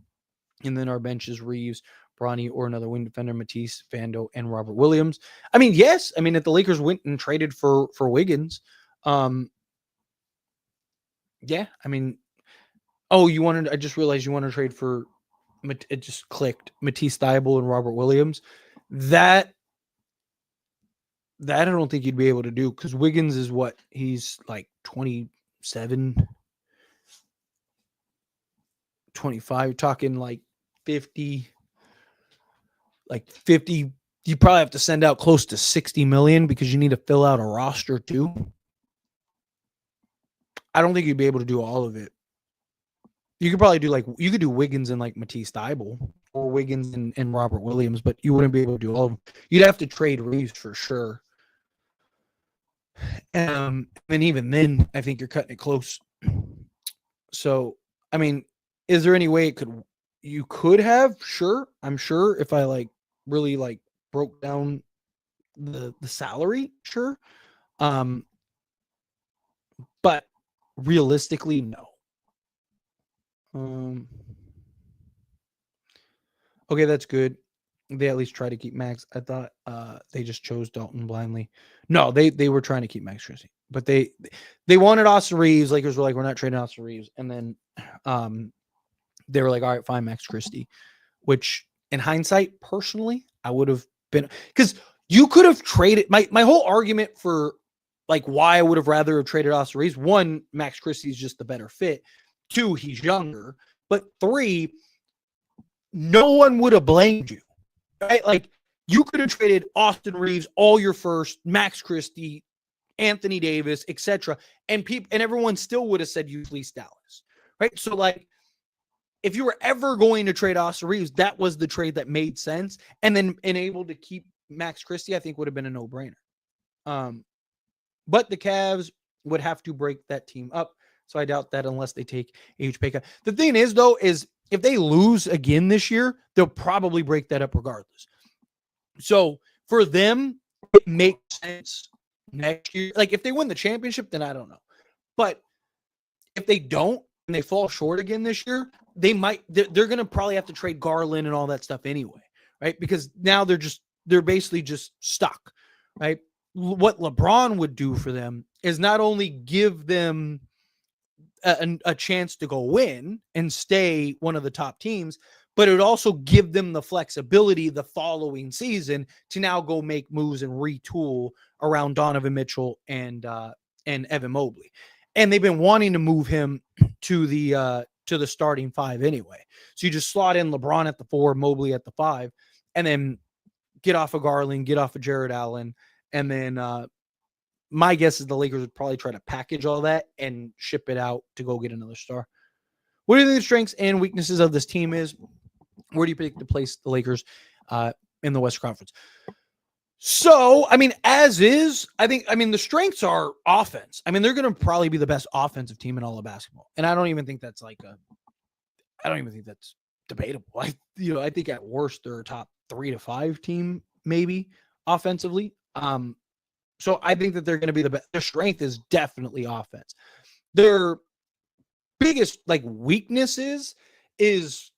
and then our bench is Reaves, Bronny, or another wing defender, Matisse, Fando, and Robert Williams? I mean, yes. I mean, if the Lakers went and traded for Wiggins, yeah. I mean, I just realized you want to trade for. It just clicked. Matisse Thybulle and Robert Williams. That I don't think you'd be able to do because Wiggins is what? He's like 27, 25. You're talking like 50. Like 50. You probably have to send out close to 60 million because you need to fill out a roster too. I don't think you'd be able to do all of it. You could probably do Wiggins and like Matisse Thybulle. for Wiggins and Robert Williams, but you wouldn't be able to do all of them. You'd have to trade Reaves for sure. And even then, I think you're cutting it close. So, I mean, is there any way you could have? Sure. I'm sure if I really broke down the salary, sure. But realistically, no. Okay, that's good. They at least try to keep Max. I thought they just chose Dalton blindly. No, they were trying to keep Max Christie, but they wanted Austin Reaves. Lakers were like, we're not trading Austin Reaves, and then they were like, all right, fine, Max Christie. Which, in hindsight, personally, I would have been, because you could have traded. My whole argument for why I would have rather have traded Austin Reaves: one, Max Christie is just the better fit. Two, he's younger. But three, no one would have blamed you, right? You could have traded Austin Reaves, all your first, Max Christie, Anthony Davis, etc., and everyone still would have said you fleeced Dallas, right? So if you were ever going to trade Austin Reaves, that was the trade that made sense, and then able to keep Max Christie, I think would have been a no-brainer. But the Cavs would have to break that team up, so I doubt that unless they take a huge pay cut. The thing is, though, is if they lose again this year, they'll probably break that up regardless. So for them, it makes sense next year. If they win the championship, then I don't know. But if they don't and they fall short again this year, they're going to probably have to trade Garland and all that stuff anyway, right? Because now they're basically just stuck, right? What LeBron would do for them is not only give them a chance to go win and stay one of the top teams, but it would also give them the flexibility the following season to now go make moves and retool around Donovan Mitchell and Evan Mobley. And they've been wanting to move him to the starting five anyway. So you just slot in LeBron at the 4, Mobley at the 5, and then get off of Garland, get off of Jared Allen, and then my guess is the Lakers would probably try to package all that and ship it out to go get another star. What do you think the strengths and weaknesses of this team is? Where do you pick to place the Lakers in the West Conference? So, as is, the strengths are offense. They're going to probably be the best offensive team in all of basketball. And I don't even think that's debatable. I think at worst they're a top 3 to 5 team, maybe offensively. So I think that they're going to be the best. Their strength is definitely offense. Their biggest weaknesses is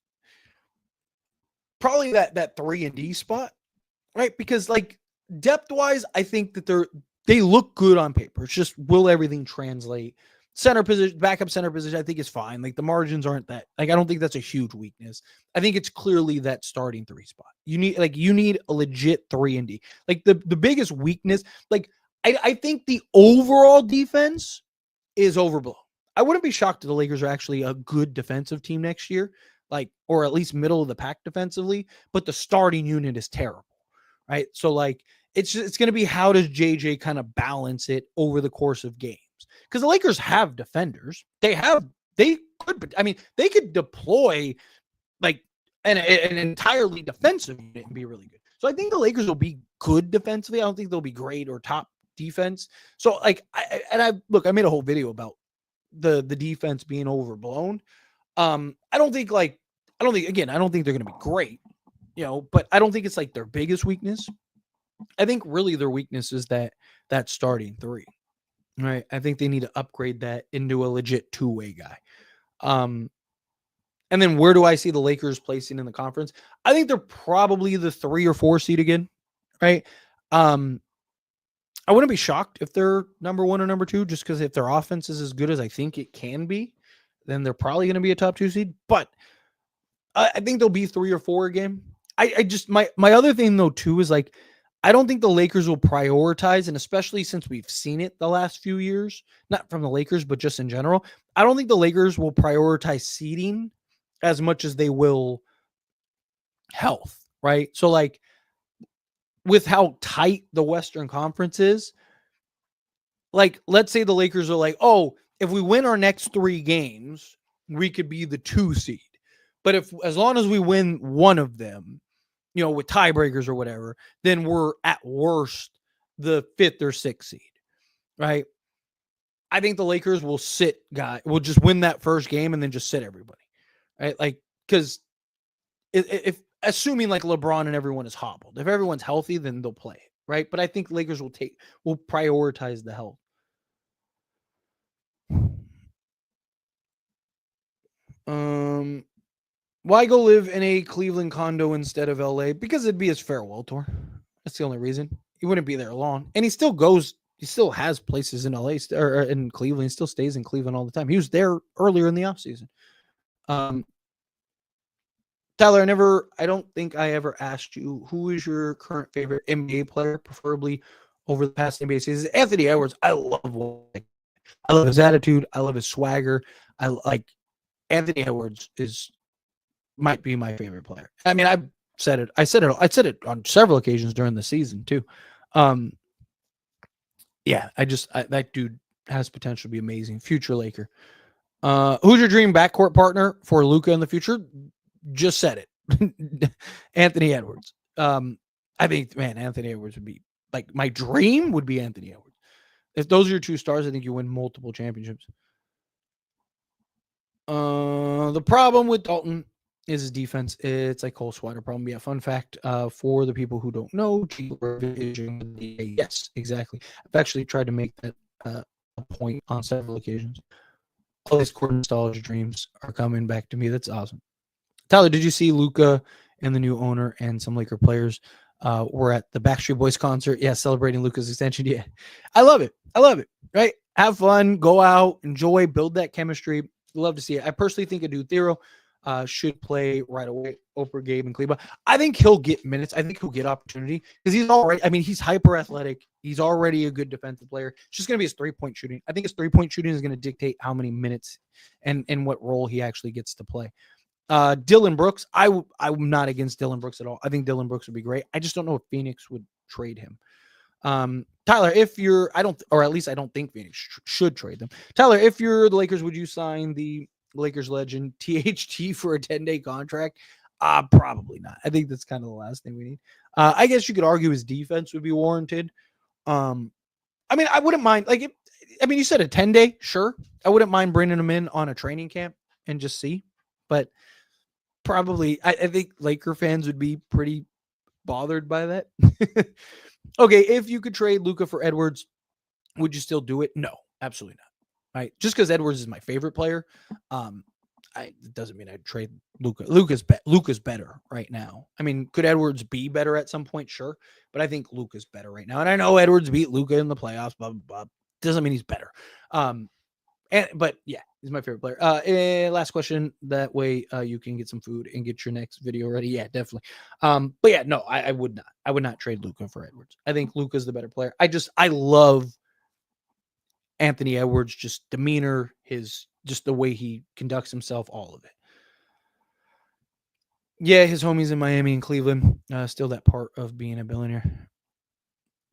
probably that 3-and-D spot, right? Because depth wise, I think that they look good on paper. It's just, will everything translate? Center position, backup center position, I think is fine. The margins aren't that, I don't think that's a huge weakness. I think it's clearly that starting 3 spot. You need a legit 3-and-D. The biggest weakness, I think the overall defense is overblown. I wouldn't be shocked if the Lakers are actually a good defensive team next year, or at least middle of the pack defensively, but the starting unit is terrible, right? So it's going to be, how does JJ kind of balance it over the course of games? Because the Lakers have defenders. They could deploy an entirely defensive unit and be really good. So I think the Lakers will be good defensively. I don't think they'll be great or top defense. So I made a whole video about the defense being overblown. I don't think they're going to be great, but I don't think it's their biggest weakness. I think really their weakness is that starting 3. Right. I think they need to upgrade that into a legit 2-way guy. And then where do I see the Lakers placing in the conference? I think they're probably the 3 or 4 seed again. Right. I wouldn't be shocked if they're number 1 or number 2, just because if their offense is as good as I think it can be, then they're probably going to be a top 2 seed. But I think they'll be 3 or 4 again. My other thing though too is I don't think the Lakers will prioritize, and especially since we've seen it the last few years, not from the Lakers, but just in general, I don't think the Lakers will prioritize seeding as much as they will health, right? So with how tight the Western Conference is, let's say the Lakers are if we win our next 3 games, we could be the 2 seed. But if as long as we win one of them, with tiebreakers or whatever, then we're at worst the 5th or 6th seed, right? I think the Lakers will will just win that first game and then just sit everybody, right? Like, because if assuming like LeBron and everyone is hobbled, if everyone's healthy, then they'll play it, right? But I think Lakers will prioritize the health. Why go live in a Cleveland condo instead of LA? Because it'd be his farewell tour. That's the only reason. He wouldn't be there long, and he still has places in LA or in Cleveland. He still stays in Cleveland all the time. He was there earlier in the offseason. Tyler, I don't think I ever asked you, who is your current favorite NBA player, preferably over the past NBA season? Anthony Edwards. I love his attitude. I love his swagger. I like Anthony Edwards might be my favorite player. I mean, I said it on several occasions during the season too. Yeah, that dude has potential to be amazing. Future Laker. Who's your dream backcourt partner for Luka in the future? Just said it. Anthony Edwards. I think, man, Anthony Edwards would be like, my dream would be Anthony Edwards. If those are your two stars, I think you win multiple championships. The problem with Dalton is his defense. It's like Cole Swider problem. Yeah, fun fact for the people who don't know, yes, exactly. I've actually tried to make that a point on several occasions. All these core nostalgia dreams are coming back to me. That's awesome. Tyler, did you see Luka and the new owner and some Laker players were at the Backstreet Boys concert? Yeah, celebrating Luka's extension. Yeah, I love it. Right? Have fun, go out, enjoy, build that chemistry. Love to see it. I personally think Adu Thero should play right away over Gabe and Kleba. I think he'll get minutes. I think he'll get opportunity because he's hyper athletic. He's already a good defensive player. It's just going to be his 3-point shooting. I think his 3-point shooting is going to dictate how many minutes and what role he actually gets to play. Dylan Brooks, I'm not against Dylan Brooks at all. I think Dylan Brooks would be great. I just don't know if Phoenix would trade him. Tyler, I don't think Phoenix should trade them. Tyler, if you're the Lakers, would you sign the Lakers legend THT for a 10-day contract? Probably not. I think that's kind of the last thing we need. I guess you could argue his defense would be warranted. I mean, I wouldn't mind. You said a 10-day, sure. I wouldn't mind bringing him in on a training camp and just see. But probably, I think Laker fans would be pretty bothered by that. Okay, if you could trade Luka for Edwards, would you still do it? No, absolutely not. Right? Just because Edwards is my favorite player, it doesn't mean I'd trade Luka. Luka's better right now. I mean, could Edwards be better at some point? Sure, but I think Luka's better right now. And I know Edwards beat Luka in the playoffs, blah, blah, blah. Doesn't mean he's better. But yeah, he's my favorite player. And last question. That way you can get some food and get your next video ready. Yeah, definitely. But yeah, no, I would not. I would not trade Luka for Edwards. I think Luka's the better player. I love Anthony Edwards, just demeanor, just the way he conducts himself, all of it. Yeah, his homies in Miami and Cleveland. Still that part of being a billionaire.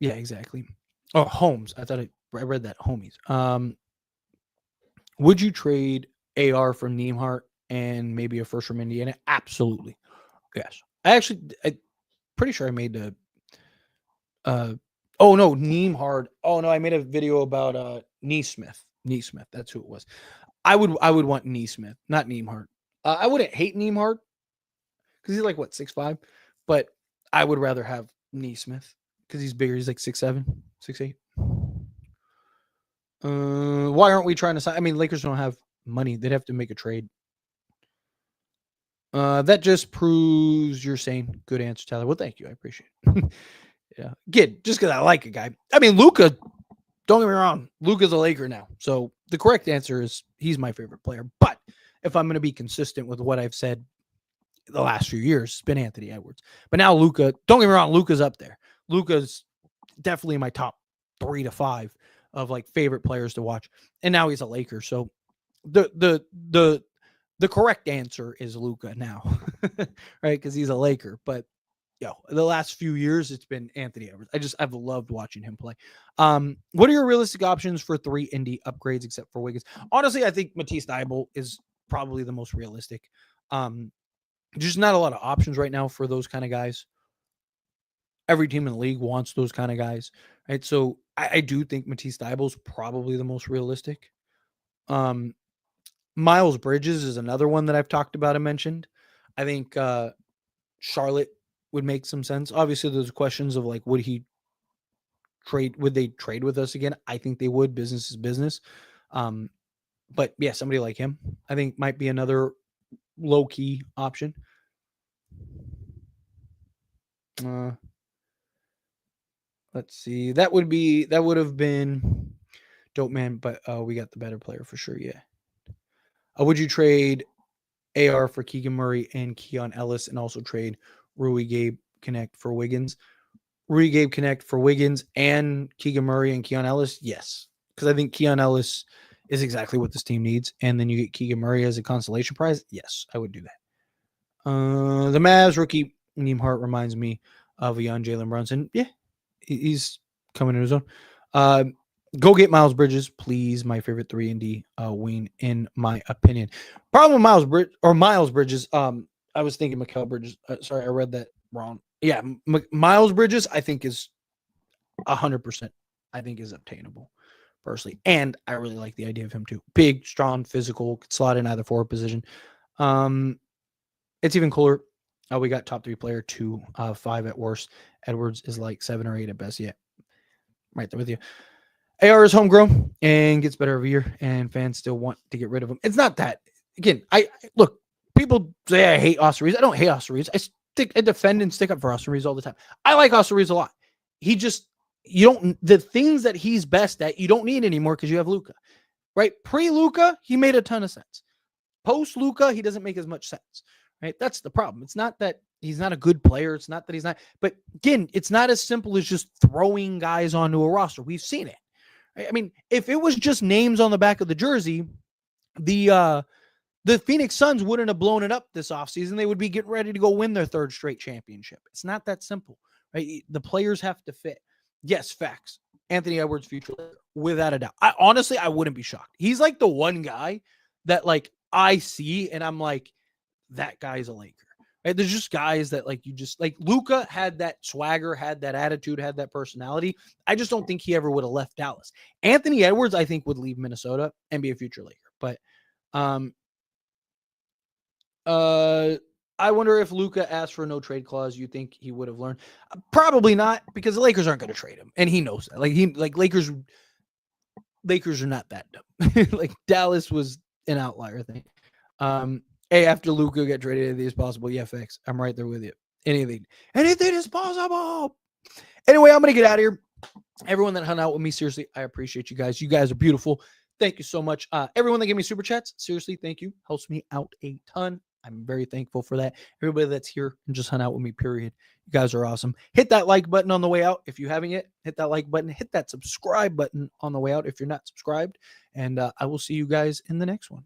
Yeah, exactly. Oh, Holmes. I read that homies. Would you trade AR from Neimark and maybe a first from Indiana? Absolutely. Yes. I'm pretty sure I made Neimark. Oh no, I made a video about Nesmith. Nesmith, that's who it was. I would want Nesmith, not Neimark. I wouldn't hate Neimark because he's like 6'5", but I would rather have Nesmith because he's bigger. He's like 6'7", 6'8". Why aren't we trying to sign? I mean, Lakers don't have money. They'd have to make a trade. That just proves you're sane. Good answer, Tyler. Well, thank you. I appreciate it. Yeah. Again, just because I like a guy. I mean, Luka, don't get me wrong. Luka's a Laker now. So the correct answer is he's my favorite player. But if I'm going to be consistent with what I've said the last few years, it's been Anthony Edwards. But now Luka, don't get me wrong, Luka's up there. Luka's definitely my top 3 to 5 of favorite players to watch. And now he's a Laker. So the correct answer is Luka now, right? Because he's a Laker. But the last few years it's been Anthony Edwards. I've loved watching him play. What are your realistic options for 3 indie upgrades except for Wiggins? Honestly, I think Matisse Thybulle is probably the most realistic. Just not a lot of options right now for those kind of guys. Every team in the league wants those kind of guys, right? So I do think Matisse Thybulle is probably the most realistic. Miles Bridges is another one that I've talked about and mentioned. I think Charlotte would make some sense. Obviously, there's questions of like, would they trade with us again? I think they would. Business is business. But yeah, somebody like him, I think might be another low-key option. Let's see. That would have been Dope Man, but we got the better player for sure. Yeah. Would you trade AR for Keegan Murray and Keon Ellis, and also trade Rui Gabe Connect for Wiggins? Rui Gabe Connect for Wiggins and Keegan Murray and Keon Ellis? Yes. Because I think Keon Ellis is exactly what this team needs. And then you get Keegan Murray as a consolation prize? Yes, I would do that. The Mavs rookie Neimark reminds me of a young Jalen Brunson. Yeah, he's coming in his own. Go get Miles Bridges, please. My favorite 3-and-D wing, in my opinion. Problem with Miles Bridges. I was thinking Mikal Bridges. Sorry, I read that wrong. Yeah, Miles Bridges, I think is 100%. I think is obtainable, personally, and I really like the idea of him too. Big, strong, physical, could slot in either forward position. It's even cooler. We got top 3 player, 2, 5 at worst. Edwards is like 7 or 8 at best. Yeah, right there with you. AR is homegrown and gets better every year, and fans still want to get rid of him. It's not that. Again, look, people say I hate Austin Reaves. I don't hate Austin Reaves. I defend and stick up for Austin Reaves all the time. I like Austin Reaves a lot. The things that he's best at, you don't need anymore because you have Luka, right? Pre-Luka, he made a ton of sense. Post-Luka, he doesn't make as much sense, right? That's the problem. It's not that he's not a good player. It's not that he's not. But again, it's not as simple as just throwing guys onto a roster. We've seen it. I mean, if it was just names on the back of the jersey, the Phoenix Suns wouldn't have blown it up this offseason. They would be getting ready to go win their 3rd straight championship. It's not that simple, right? The players have to fit. Yes, facts. Anthony Edwards, future, without a doubt. I wouldn't be shocked. He's like the one guy that like I see and I'm like, that guy's a Laker. Right? There's just guys that like you just like Luka had that swagger, had that attitude, had that personality. I just don't think he ever would have left Dallas. Anthony Edwards, I think, would leave Minnesota and be a future Laker. But I wonder if Luka asked for a no trade clause, you think he would have learned? Probably not, because the Lakers aren't going to trade him, and he knows that. Lakers are not that dumb. Like Dallas was an outlier thing. Hey, after Luka got traded, anything is possible. Yeah, facts. I'm right there with you. Anything is possible. Anyway, I'm gonna get out of here. Everyone that hung out with me, seriously, I appreciate you guys. You guys are beautiful. Thank you so much. Everyone that gave me super chats, seriously, thank you. Helps me out a ton. I'm very thankful for that. Everybody that's here and just hung out with me, period. You guys are awesome. Hit that like button on the way out. If you haven't yet, hit that like button. Hit that subscribe button on the way out if you're not subscribed. And I will see you guys in the next one.